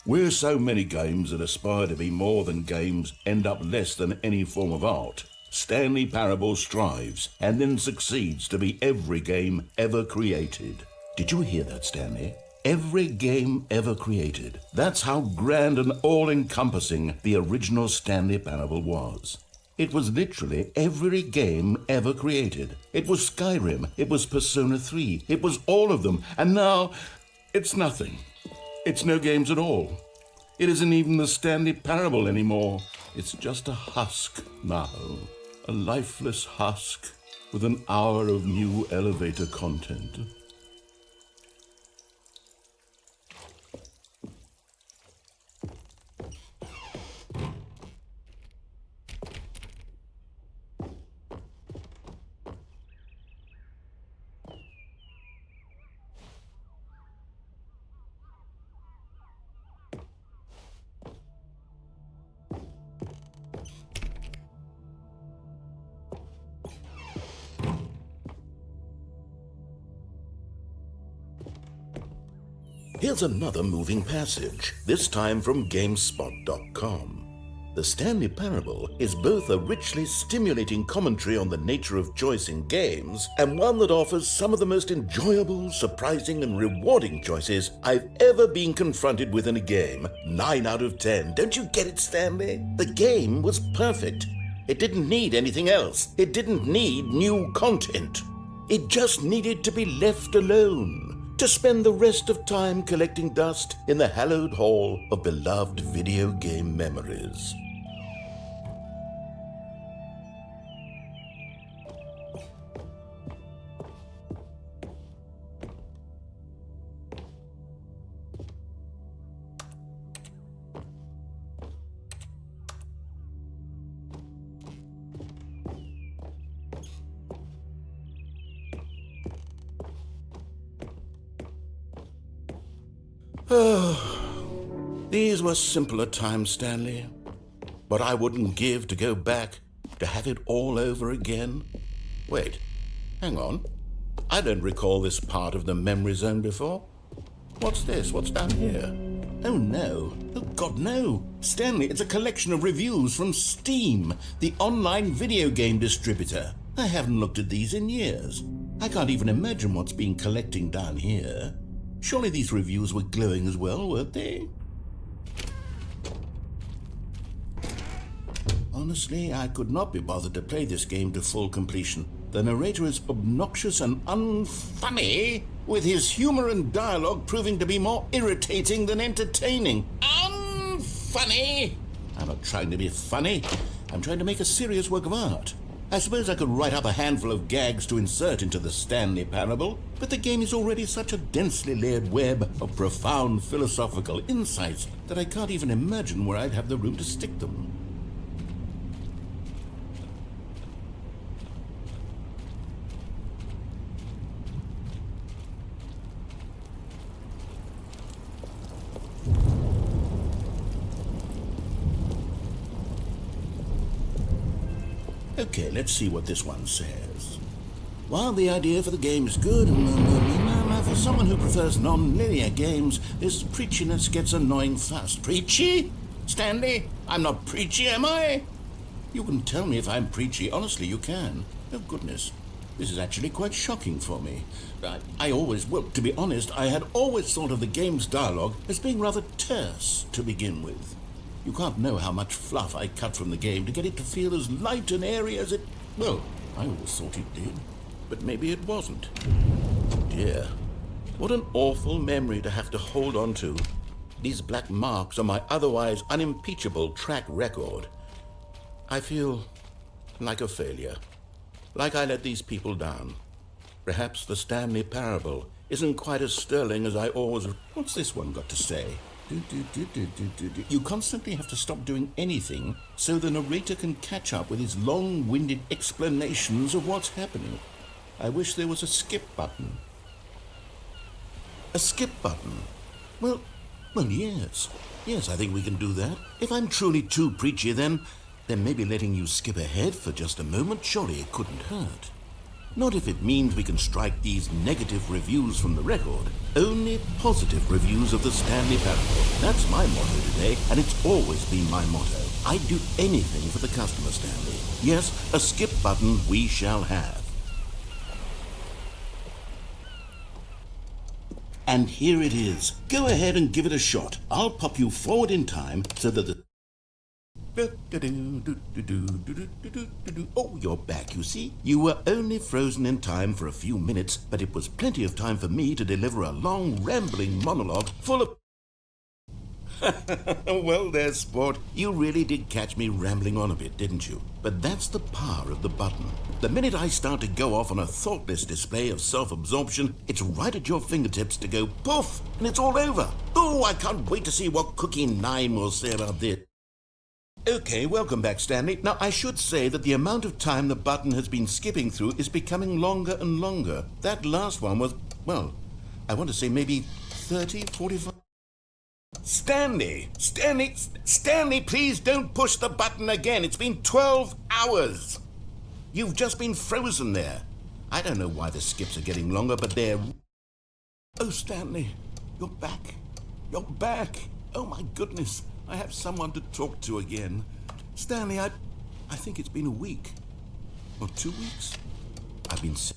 "Where so many games that aspire to be more than games end up less than any form of art, Stanley Parable strives and then succeeds to be every game ever created." Did you hear that, Stanley? Every game ever created. That's how grand and all-encompassing the original Stanley Parable was. It was literally every game ever created. It was Skyrim, it was Persona 3, it was all of them, and now it's nothing. It's no games at all. It isn't even the Stanley Parable anymore. It's just a husk now. A lifeless husk with an hour of new elevator content. Here's another moving passage, this time from GameSpot.com. The Stanley Parable is both a richly stimulating commentary on the nature of choice in games and one that offers some of the most enjoyable, surprising, and rewarding choices I've ever been confronted with in a game. 9 out of 10. Don't you get it, Stanley? The game was perfect. It didn't need anything else. It didn't need new content. It just needed to be left alone, to spend the rest of time collecting dust in the hallowed hall of beloved video game memories. These were simpler times, Stanley. But I wouldn't give to go back, to have it all over again. Wait, hang on. I don't recall this part of the Memory Zone before. What's this? What's down here? Oh no. Oh God, no. Stanley, it's a collection of reviews from Steam, the online video game distributor. I haven't looked at these in years. I can't even imagine what's been collecting down here. Surely these reviews were glowing as well, weren't they? Honestly, I could not be bothered to play this game to full completion. The narrator is obnoxious and unfunny, with his humor and dialogue proving to be more irritating than entertaining. Unfunny! I'm not trying to be funny. I'm trying to make a serious work of art. I suppose I could write up a handful of gags to insert into the Stanley Parable, but the game is already such a densely layered web of profound philosophical insights that I can't even imagine where I'd have the room to stick them. Okay, let's see what this one says. While the idea for the game is good, for someone who prefers non-linear games, this preachiness gets annoying fast. Preachy? Stanley? I'm not preachy, am I? You can tell me if I'm preachy. Honestly, you can. Oh, goodness. This is actually quite shocking for me. To be honest, I had always thought of the game's dialogue as being rather terse to begin with. You can't know how much fluff I cut from the game to get it to feel as light and airy as it... Well, I always thought it did, but maybe it wasn't. Dear, what an awful memory to have to hold on to. These black marks on my otherwise unimpeachable track record. I feel like a failure, like I let these people down. Perhaps the Stanley Parable isn't quite as sterling as I always... What's this one got to say? You constantly have to stop doing anything so the narrator can catch up with his long-winded explanations of what's happening. I wish there was a skip button. A skip button? Well, yes. Yes, I think we can do that. If I'm truly too preachy, then maybe letting you skip ahead for just a moment, surely it couldn't hurt. Not if it means we can strike these negative reviews from the record. Only positive reviews of the Stanley Parable. That's my motto today, and it's always been my motto. I'd do anything for the customer, Stanley. Yes, a skip button we shall have. And here it is. Go ahead and give it a shot. I'll pop you forward in time so that the... Oh, you're back, you see. You were only frozen in time for a few minutes, but it was plenty of time for me to deliver a long, rambling monologue full of... Well, there, sport. You really did catch me rambling on a bit, didn't you? But that's the power of the button. The minute I start to go off on a thoughtless display of self-absorption, it's right at your fingertips to go poof, and it's all over. Oh, I can't wait to see what Cookie 9 will say about this. Okay, welcome back, Stanley. Now, I should say that the amount of time the button has been skipping through is becoming longer and longer. That last one was, well, I want to say maybe 30, 45... Stanley, please don't push the button again. It's been 12 hours. You've just been frozen there. I don't know why the skips are getting longer, but they're... Oh, Stanley, you're back. You're back. Oh, my goodness. I have someone to talk to again. Stanley, I think it's been a week. Or 2 weeks. I've been sick.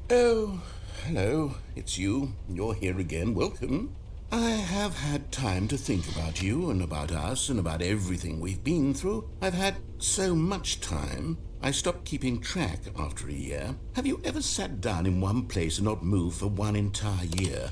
Oh, hello. It's you. You're here again. Welcome. I have had time to think about you and about us and about everything we've been through. I've had so much time. I stopped keeping track after a year. Have you ever sat down in one place and not moved for one entire year?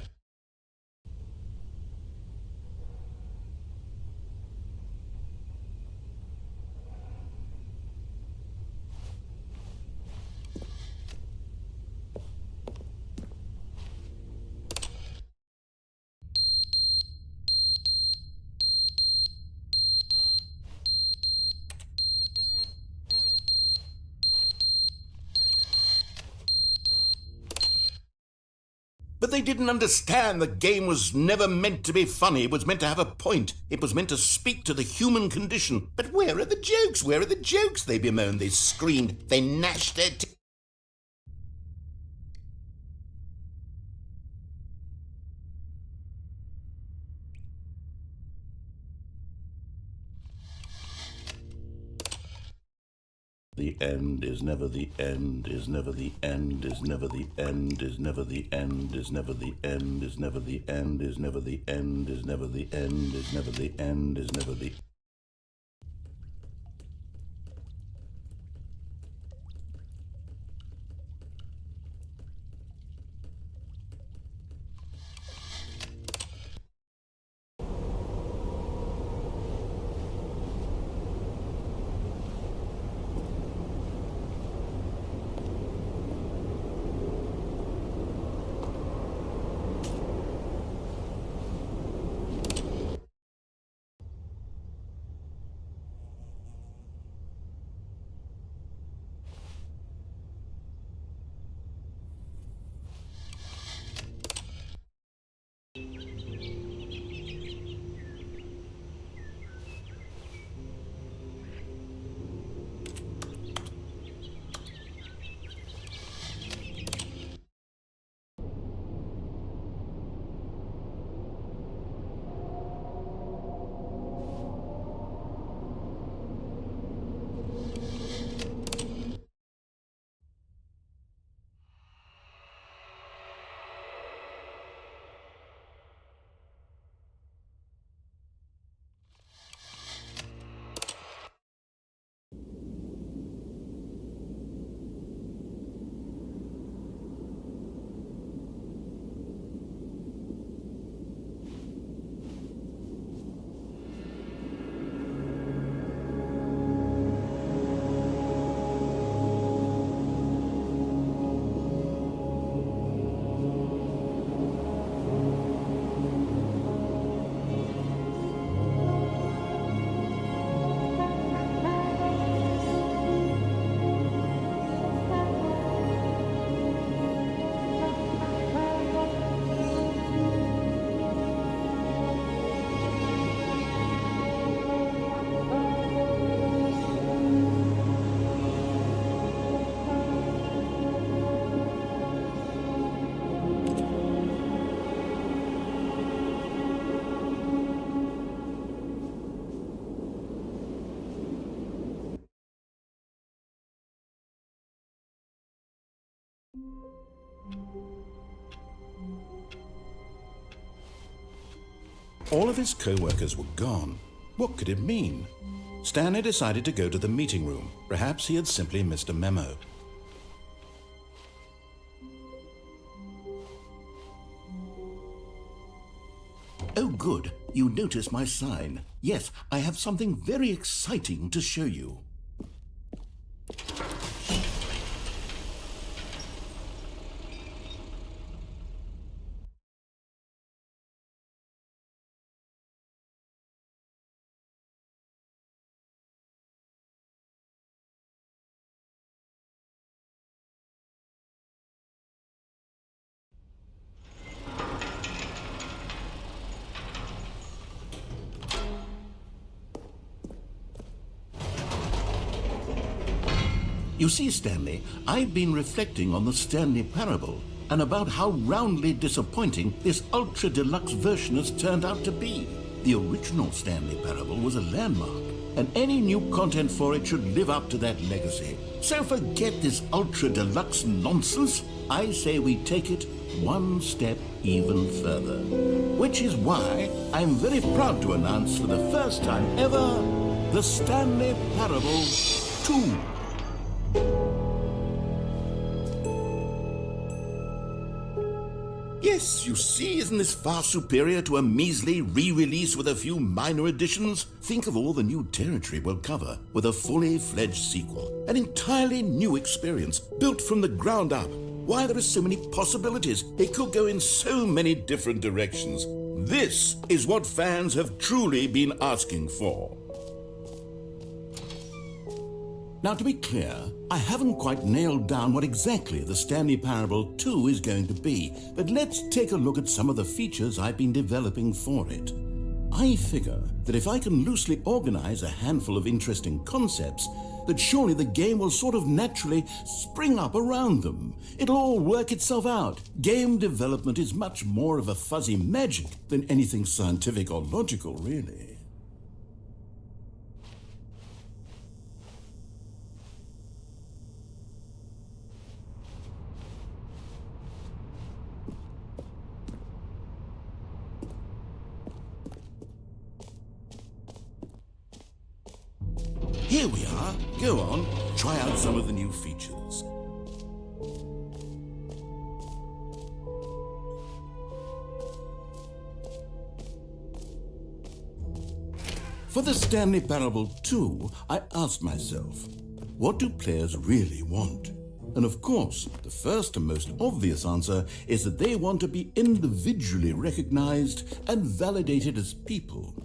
But they didn't understand the game was never meant to be funny. It was meant to have a point. It was meant to speak to the human condition. But where are the jokes? Where are the jokes? They bemoaned, they screamed, they gnashed their teeth. The end is never the end, is never the end, is never the end, is never the end, is never the end, is never the end, is never the end, is never the end, is never the end, is never the... All of his co-workers were gone. What could it mean? Stanley decided to go to the meeting room. Perhaps he had simply missed a memo. Oh, good. You noticed my sign. Yes, I have something very exciting to show you. You see, Stanley, I've been reflecting on the Stanley Parable and about how roundly disappointing this ultra-deluxe version has turned out to be. The original Stanley Parable was a landmark, and any new content for it should live up to that legacy. So forget this ultra-deluxe nonsense. I say we take it one step even further. Which is why I'm very proud to announce for the first time ever, the Stanley Parable 2. Yes, you see, isn't this far superior to a measly re-release with a few minor additions? Think of all the new territory we'll cover with a fully fledged sequel. An entirely new experience, built from the ground up. Why, there are so many possibilities. It could go in so many different directions. This is what fans have truly been asking for. Now, to be clear, I haven't quite nailed down what exactly the Stanley Parable 2 is going to be, but let's take a look at some of the features I've been developing for it. I figure that if I can loosely organize a handful of interesting concepts, that surely the game will sort of naturally spring up around them. It'll all work itself out. Game development is much more of a fuzzy magic than anything scientific or logical, really. Here we are. Go on, try out some of the new features. For the Stanley Parable 2, I asked myself, what do players really want? And of course, the first and most obvious answer is that they want to be individually recognized and validated as people.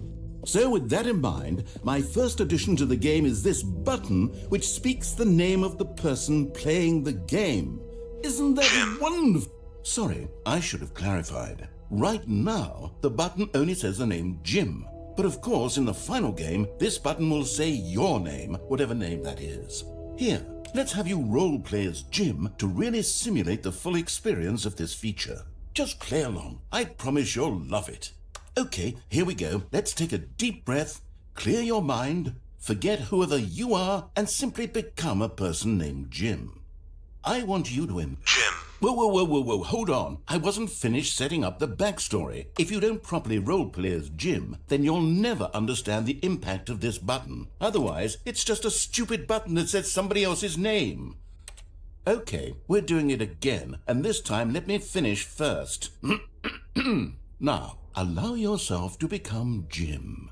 So with that in mind, my first addition to the game is this button which speaks the name of the person playing the game. Isn't that wonderful? Sorry, I should have clarified. Right now, the button only says the name Jim. But of course, in the final game, this button will say your name, whatever name that is. Here, let's have you role-play as Jim to really simulate the full experience of this feature. Just play along. I promise you'll love it. Okay, here we go. Let's take a deep breath, clear your mind, forget whoever you are, and simply become a person named Jim. I want you to Jim. Whoa, hold on. I wasn't finished setting up the backstory. If you don't properly roleplay as Jim, then you'll never understand the impact of this button. Otherwise, it's just a stupid button that says somebody else's name. Okay, we're doing it again, and this time let me finish first. Now, allow yourself to become Jim.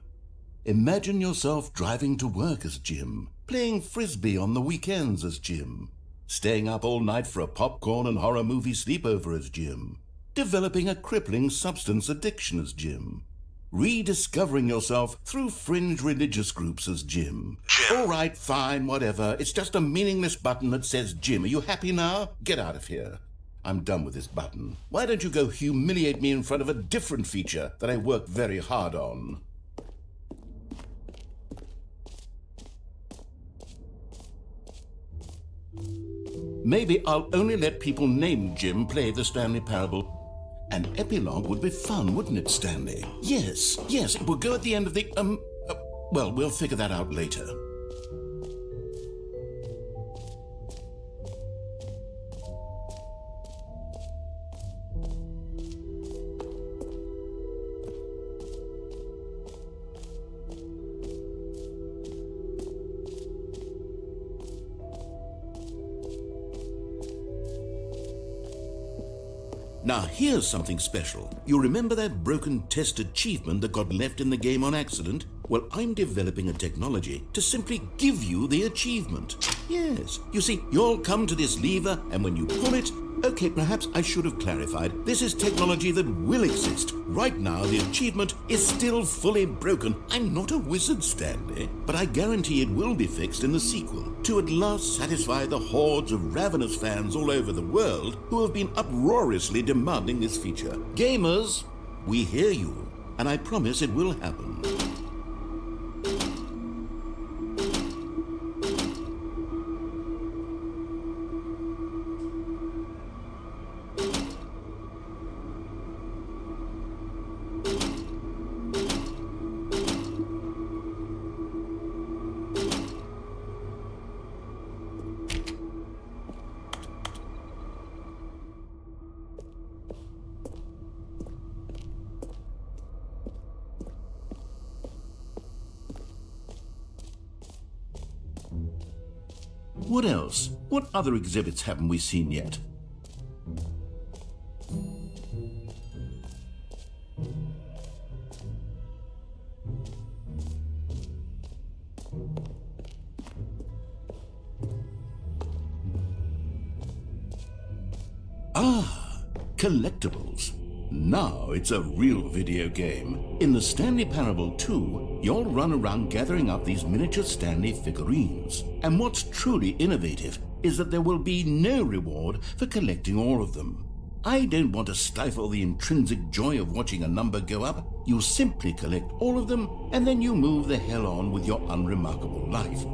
Imagine yourself driving to work as Jim, playing frisbee on the weekends as Jim, staying up all night for a popcorn and horror movie sleepover as Jim, developing a crippling substance addiction as Jim, rediscovering yourself through fringe religious groups as Jim. All right, fine, whatever. It's just a meaningless button that says Jim. Are you happy now? Get out of here. I'm done with this button. Why don't you go humiliate me in front of a different feature that I worked very hard on? Maybe I'll only let people named Jim play the Stanley Parable. An epilogue would be fun, wouldn't it, Stanley? Yes, it will go at the end of the, well, we'll figure that out later. Now here's something special. You remember that broken test achievement that got left in the game on accident? Well, I'm developing a technology to simply give you the achievement. Yes, you see, you'll come to this lever, and when you pull it, okay, perhaps I should have clarified. This is technology that will exist. Right now, the achievement is still fully broken. I'm not a wizard, Stanley, but I guarantee it will be fixed in the sequel to at last satisfy the hordes of ravenous fans all over the world who have been uproariously demanding this feature. Gamers, we hear you, and I promise it will happen. What else? What other exhibits haven't we seen yet? Ah, collectibles. Now it's a real video game. In the Stanley Parable 2, you'll run around gathering up these miniature Stanley figurines. And what's truly innovative is that there will be no reward for collecting all of them. I don't want to stifle the intrinsic joy of watching a number go up. You simply collect all of them, and then you move the hell on with your unremarkable life.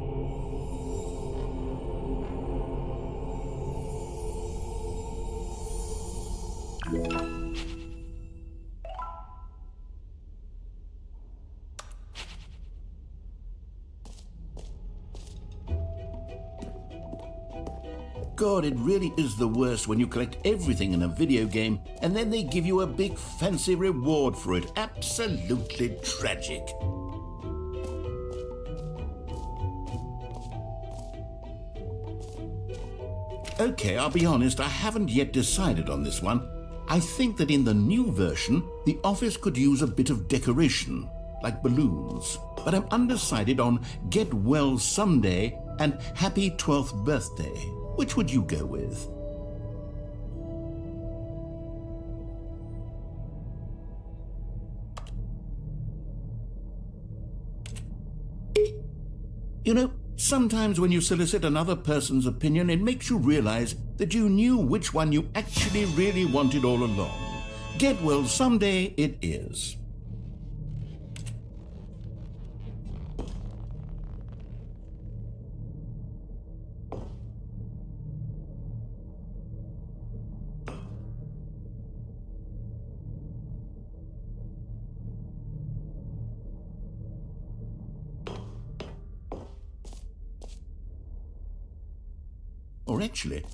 God, it really is the worst when you collect everything in a video game and then they give you a big fancy reward for it. Absolutely tragic. Okay, I'll be honest, I haven't yet decided on this one. I think that in the new version, the office could use a bit of decoration, like balloons. But I'm undecided on Get Well Someday and Happy 12th Birthday. Which would you go with? You know, sometimes when you solicit another person's opinion, it makes you realize that you knew which one you actually really wanted all along. Get Well Someday it is. Or actually,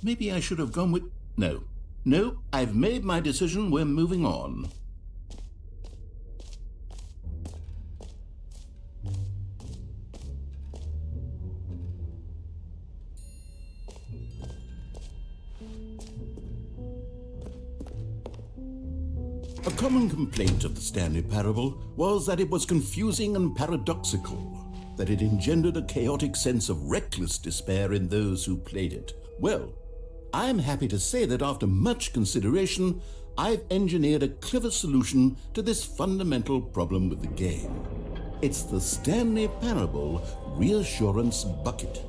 maybe I should have gone with... No, I've made my decision, we're moving on. A common complaint of the Stanley Parable was that it was confusing and paradoxical, that it engendered a chaotic sense of reckless despair in those who played it. Well, I'm happy to say that after much consideration, I've engineered a clever solution to this fundamental problem with the game. It's the Stanley Parable Reassurance Bucket.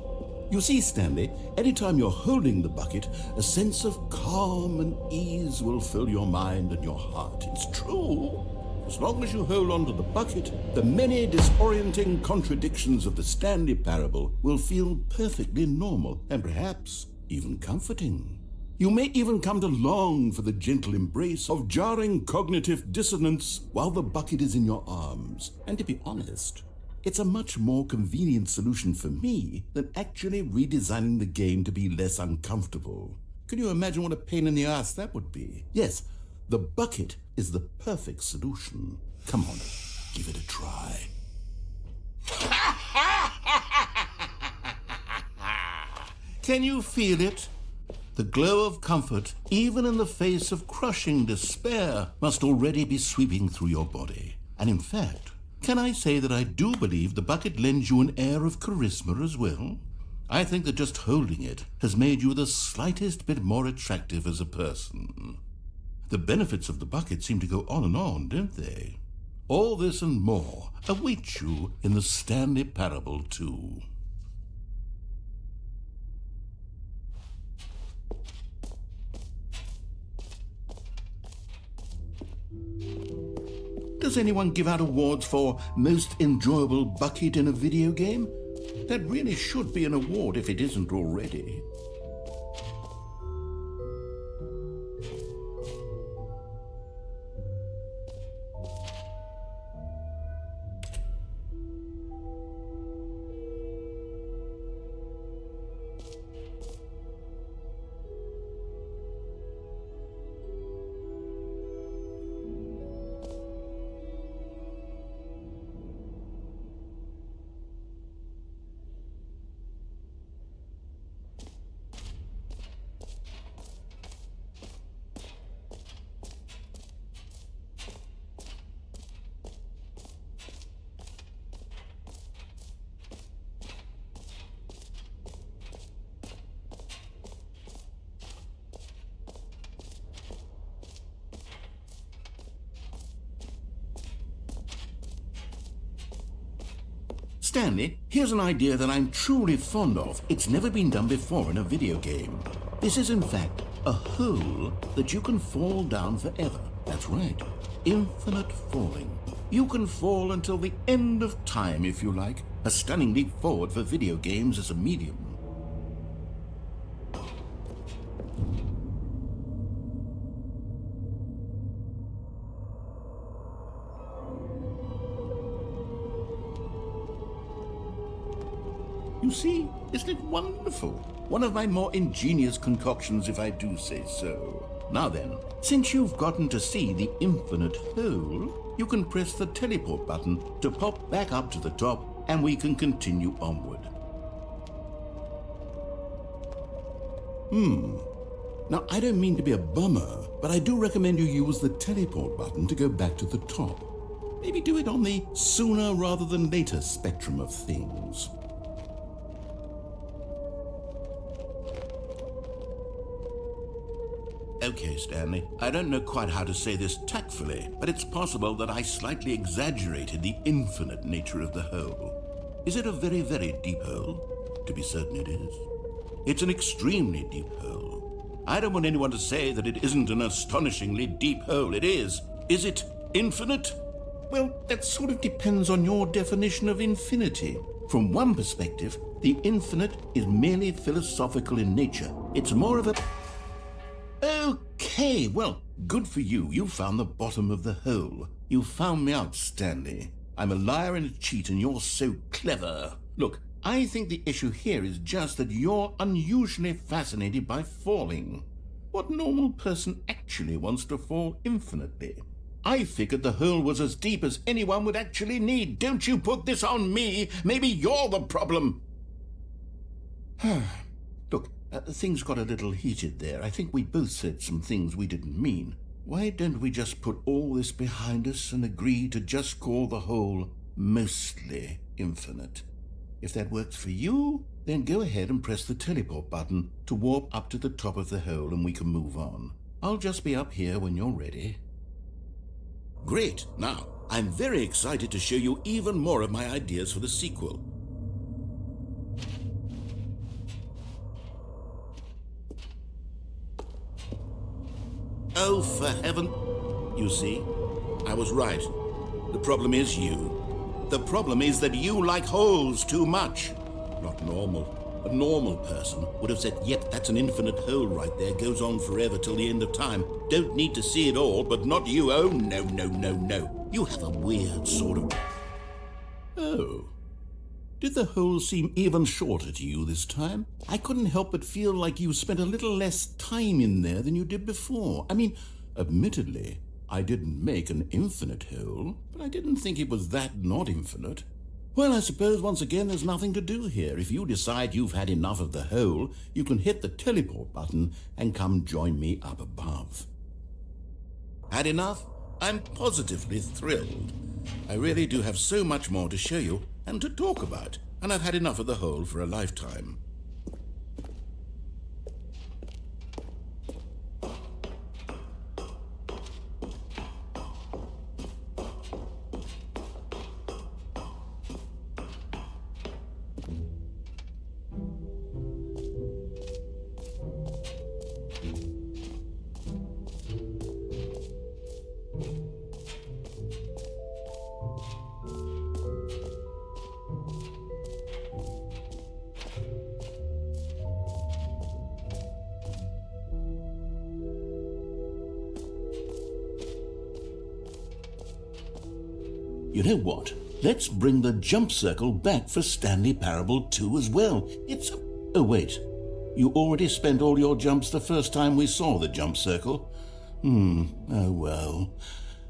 You see, Stanley, anytime you're holding the bucket, a sense of calm and ease will fill your mind and your heart. It's true. As long as you hold on to the bucket, the many disorienting contradictions of the Stanley Parable will feel perfectly normal and perhaps even comforting. You may even come to long for the gentle embrace of jarring cognitive dissonance while the bucket is in your arms. And to be honest, it's a much more convenient solution for me than actually redesigning the game to be less uncomfortable. Can you imagine what a pain in the ass that would be? Yes, the bucket is the perfect solution. Come on, give it a try. Can you feel it? The glow of comfort, even in the face of crushing despair, must already be sweeping through your body. And in fact, can I say that I do believe the bucket lends you an air of charisma as well? I think that just holding it has made you the slightest bit more attractive as a person. The benefits of the bucket seem to go on, don't they? All this and more await you in the Stanley Parable too. Does anyone give out awards for most enjoyable bucket in a video game? That really should be an award if it isn't already. Stanley, here's an idea that I'm truly fond of. It's never been done before in a video game. This is, in fact, a hole that you can fall down forever. That's right. Infinite falling. You can fall until the end of time, if you like. A stunning leap forward for video games as a medium. You see, isn't it wonderful? One of my more ingenious concoctions, if I do say so. Now then, since you've gotten to see the infinite hole, you can press the teleport button to pop back up to the top, and we can continue onward. Now, I don't mean to be a bummer, but I do recommend you use the teleport button to go back to the top. Maybe do it on the sooner rather than later spectrum of things. Okay, Stanley, I don't know quite how to say this tactfully, but it's possible that I slightly exaggerated the infinite nature of the hole. Is it a very, very deep hole? To be certain it is. It's an extremely deep hole. I don't want anyone to say that it isn't an astonishingly deep hole. It is. Is it infinite? Well, that sort of depends on your definition of infinity. From one perspective, the infinite is merely philosophical in nature. It's more of a... Okay, well, good for you. You found the bottom of the hole. You found me out, Stanley. I'm a liar and a cheat, and you're so clever. Look, I think the issue here is just that you're unusually fascinated by falling. What normal person actually wants to fall infinitely? I figured the hole was as deep as anyone would actually need. Don't you put this on me. Maybe you're the problem. Look, things got a little heated there. I think we both said some things we didn't mean. Why don't we just put all this behind us and agree to just call the hole mostly infinite? If that works for you, then go ahead and press the teleport button to warp up to the top of the hole and we can move on. I'll just be up here when you're ready. Great. Now, I'm very excited to show you even more of my ideas for the sequel. Oh, for heaven... You see, I was right. The problem is you. The problem is that you like holes too much. Not normal. A normal person would have said, yep, that's an infinite hole right there, goes on forever till the end of time. Don't need to see it all, but not you. Oh, no, no, no, no. You have a weird sort of... Oh. Did the hole seem even shorter to you this time? I couldn't help but feel like you spent a little less time in there than you did before. I mean, admittedly, I didn't make an infinite hole, but I didn't think it was that not infinite. Well, I suppose once again there's nothing to do here. If you decide you've had enough of the hole, you can hit the teleport button and come join me up above. Had enough? I'm positively thrilled. I really do have so much more to show you and to talk about, and I've had enough of the hole for a lifetime. You know what? Let's bring the jump circle back for Stanley Parable 2 as well. Oh wait, you already spent all your jumps the first time we saw the jump circle? Oh well.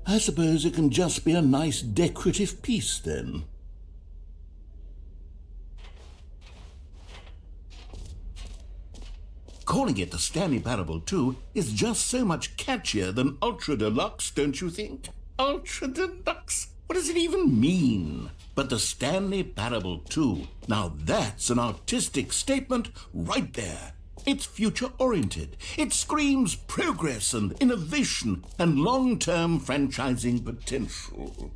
I suppose it can just be a nice decorative piece then. Calling it the Stanley Parable 2 is just so much catchier than Ultra Deluxe, don't you think? Ultra Deluxe? What does it even mean? But the Stanley Parable 2, now that's an artistic statement right there. It's future-oriented. It screams progress and innovation and long-term franchising potential.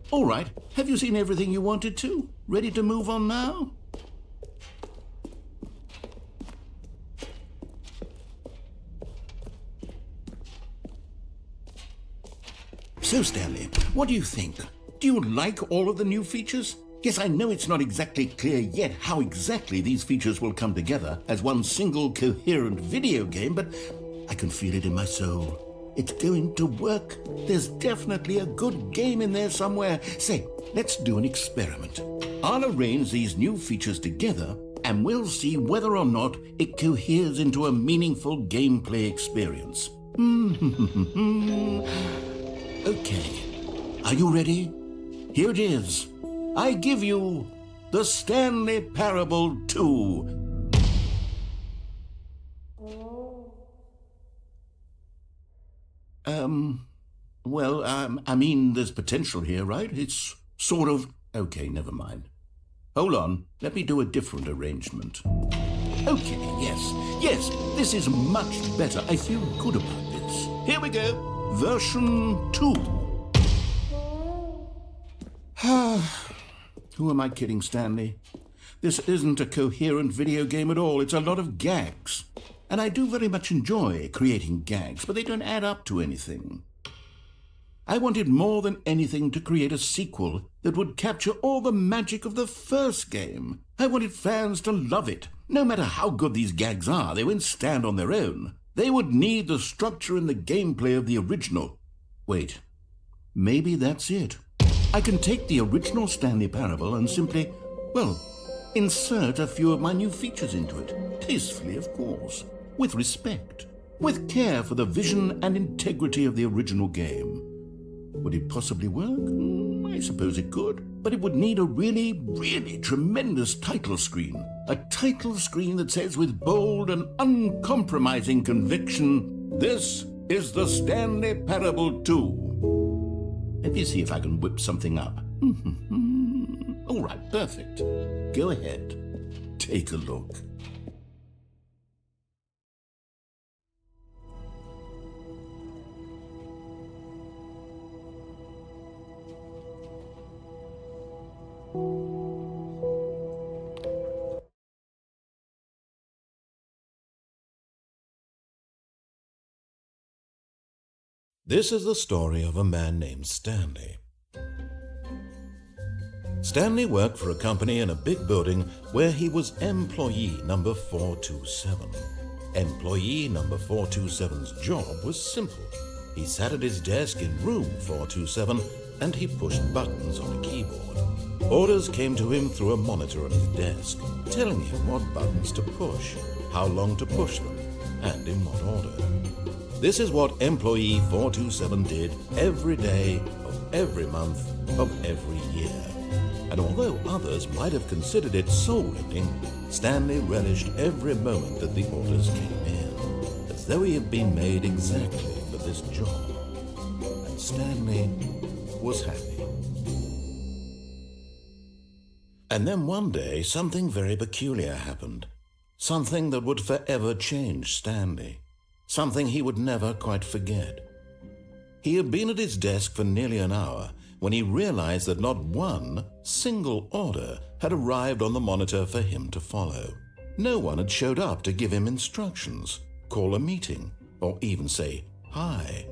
All right, have you seen everything you wanted to? Ready to move on now? So, Stanley, what do you think? Do you like all of the new features? Yes, I know it's not exactly clear yet how exactly these features will come together as one single coherent video game, but I can feel it in my soul. It's going to work. There's definitely a good game in there somewhere. Say, let's do an experiment. I'll arrange these new features together and we'll see whether or not it coheres into a meaningful gameplay experience. Okay, are you ready? Here it is. I give you the Stanley Parable 2. I mean, there's potential here, right? It's sort of... Okay, never mind. Hold on, let me do a different arrangement. Okay, yes, this is much better. I feel good about this. Here we go. Version 2. Who am I kidding, Stanley? This isn't a coherent video game at all. It's a lot of gags. And I do very much enjoy creating gags, but they don't add up to anything. I wanted more than anything to create a sequel that would capture all the magic of the first game. I wanted fans to love it. No matter how good these gags are, they won't stand on their own. They would need the structure and the gameplay of the original. Wait, maybe that's it. I can take the original Stanley Parable and simply, insert a few of my new features into it. Tastefully, of course. With respect. With care for the vision and integrity of the original game. Would it possibly work? I suppose it could. But it would need a really, really tremendous title screen. A title screen that says with bold and uncompromising conviction, "This is the Stanley Parable 2. Let me see if I can whip something up. All right, perfect. Go ahead. Take a look. This is the story of a man named Stanley. Stanley worked for a company in a big building where he was employee number 427. Employee number 427's job was simple. He sat at his desk in room 427 and he pushed buttons on a keyboard. Orders came to him through a monitor on his desk, telling him what buttons to push. how long to push them, and in what order. This is what employee 427 did every day of every month of every year. And although others might have considered it soul-rending, Stanley relished every moment that the orders came in, as though he had been made exactly for this job. And Stanley was happy. And then one day, something very peculiar happened. Something that would forever change Stanley. Something he would never quite forget. He had been at his desk for nearly an hour when he realized that not one single order had arrived on the monitor for him to follow. No one had showed up to give him instructions, call a meeting, or even say hi.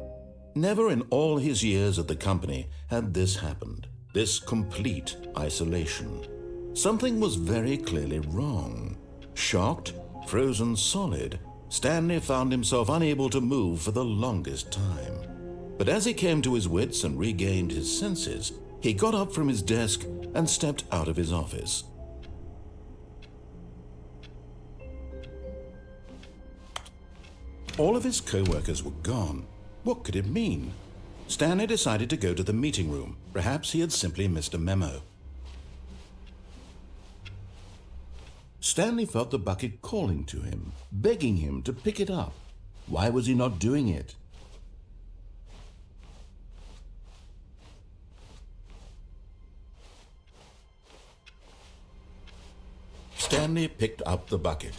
Never in all his years at the company had this happened, this complete isolation. Something was very clearly wrong. Shocked, frozen solid, Stanley found himself unable to move for the longest time. But as he came to his wits and regained his senses, he got up from his desk and stepped out of his office. All of his co-workers were gone. What could it mean? Stanley decided to go to the meeting room. Perhaps he had simply missed a memo. Stanley felt the bucket calling to him, begging him to pick it up. Why was he not doing it? Stanley picked up the bucket.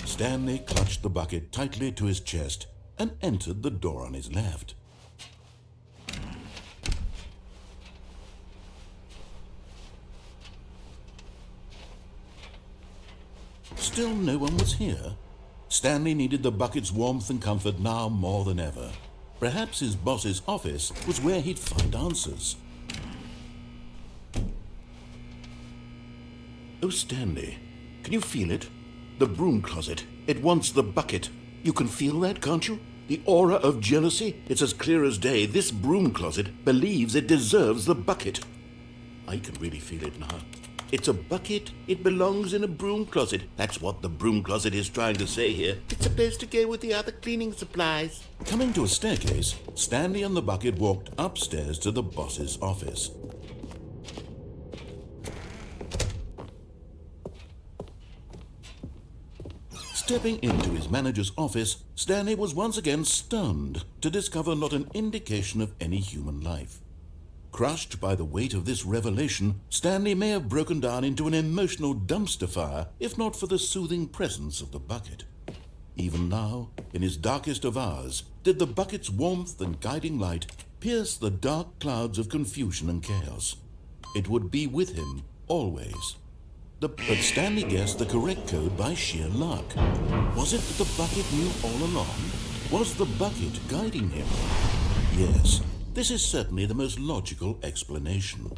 Stanley clutched the bucket tightly to his chest and entered the door on his left. Still no one was here. Stanley needed the bucket's warmth and comfort now more than ever. Perhaps his boss's office was where he'd find answers. Oh, Stanley, can you feel it? The broom closet. It wants the bucket. You can feel that, can't you? The aura of jealousy. It's as clear as day. This broom closet believes it deserves the bucket. I can really feel it now. It's a bucket. It belongs in a broom closet. That's what the broom closet is trying to say here. It's supposed to go with the other cleaning supplies. Coming to a staircase, Stanley and the bucket walked upstairs to the boss's office. Stepping into his manager's office, Stanley was once again stunned to discover not an indication of any human life. Crushed by the weight of this revelation, Stanley may have broken down into an emotional dumpster fire if not for the soothing presence of the bucket. Even now, in his darkest of hours, did the bucket's warmth and guiding light pierce the dark clouds of confusion and chaos. It would be with him always. But Stanley guessed the correct code by sheer luck. Was it that the bucket knew all along? Was the bucket guiding him? Yes. This is certainly the most logical explanation.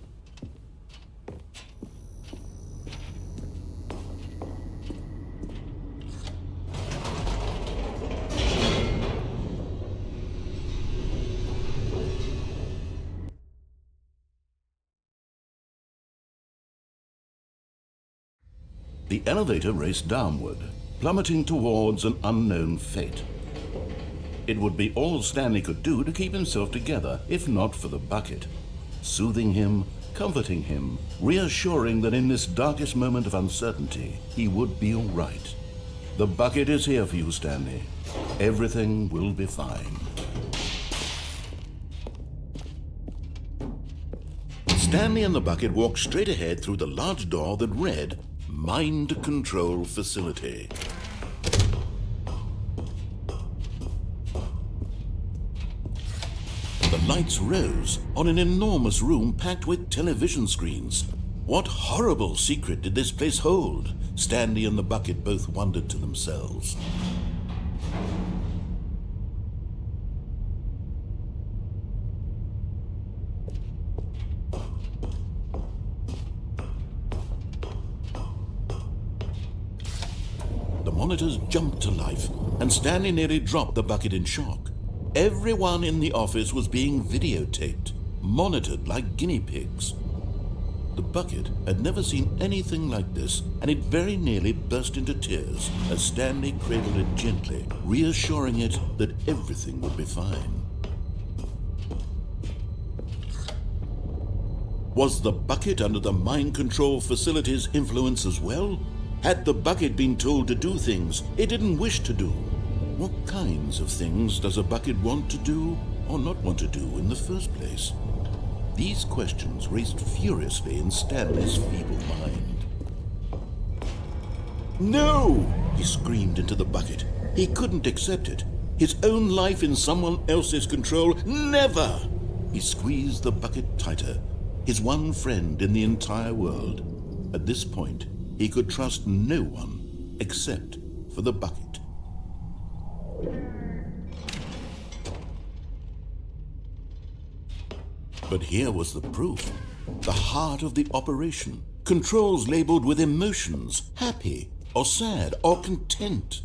The elevator raced downward, plummeting towards an unknown fate. It would be all Stanley could do to keep himself together, if not for the bucket. Soothing him, comforting him, reassuring that in this darkest moment of uncertainty, he would be all right. The bucket is here for you, Stanley. Everything will be fine. Stanley and the bucket walked straight ahead through the large door that read, Mind Control Facility. The lights rose on an enormous room packed with television screens. What horrible secret did this place hold? Stanley and the bucket both wondered to themselves. The monitors jumped to life, and Stanley nearly dropped the bucket in shock. Everyone in the office was being videotaped, monitored like guinea pigs. The bucket had never seen anything like this, and it very nearly burst into tears as Stanley cradled it gently, reassuring it that everything would be fine. Was the bucket under the mind control facility's influence as well? Had the bucket been told to do things it didn't wish to do? What kinds of things does a bucket want to do or not want to do in the first place? These questions raced furiously in Stanley's feeble mind. No! He screamed into the bucket. He couldn't accept it. His own life in someone else's control, never! He squeezed the bucket tighter, his one friend in the entire world. At this point, he could trust no one except for the bucket. But here was the proof. The heart of the operation. Controls labeled with emotions, happy or sad or content.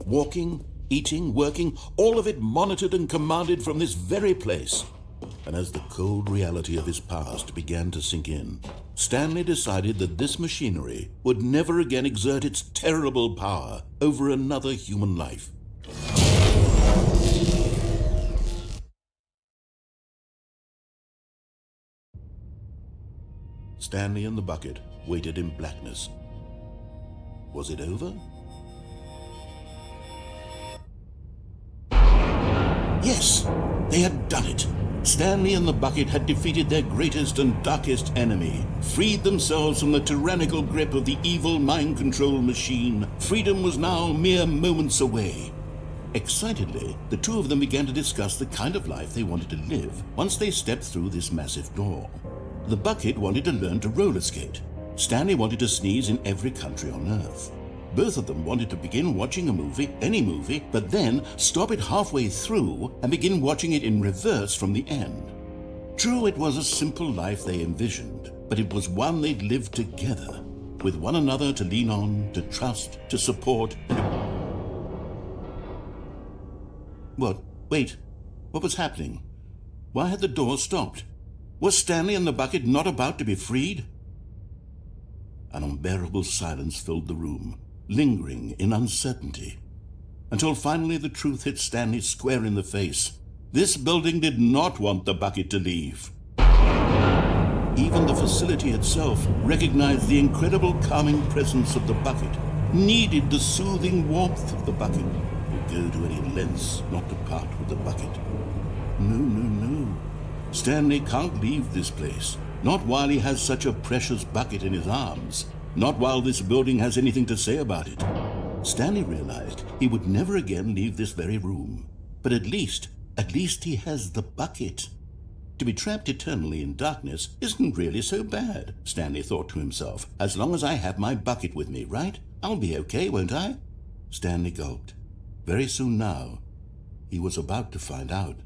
Walking, eating, working, all of it monitored and commanded from this very place. And as the cold reality of his past began to sink in, Stanley decided that this machinery would never again exert its terrible power over another human life. Stanley and the bucket waited in blackness. Was it over? Yes, they had done it. Stanley and the bucket had defeated their greatest and darkest enemy, freed themselves from the tyrannical grip of the evil mind control machine. Freedom was now mere moments away. Excitedly, the two of them began to discuss the kind of life they wanted to live once they stepped through this massive door. The bucket wanted to learn to roller skate. Stanley wanted to sneeze in every country on Earth. Both of them wanted to begin watching a movie, any movie, but then stop it halfway through and begin watching it in reverse from the end. True, it was a simple life they envisioned, but it was one they'd lived together, with one another to lean on, to trust, to support, and What? Wait. What was happening? Why had the door stopped? Was Stanley and the bucket not about to be freed? An unbearable silence filled the room, lingering in uncertainty, until finally the truth hit Stanley square in the face. This building did not want the bucket to leave. Even the facility itself recognized the incredible calming presence of the bucket, needed the soothing warmth of the bucket, would go to any lengths not to part with the bucket. No. Stanley can't leave this place, not while he has such a precious bucket in his arms, not while this building has anything to say about it. Stanley realized he would never again leave this very room, but at least he has the bucket. To be trapped eternally in darkness isn't really so bad, Stanley thought to himself. As long as I have my bucket with me, right? I'll be okay, won't I? Stanley gulped. Very soon now, he was about to find out.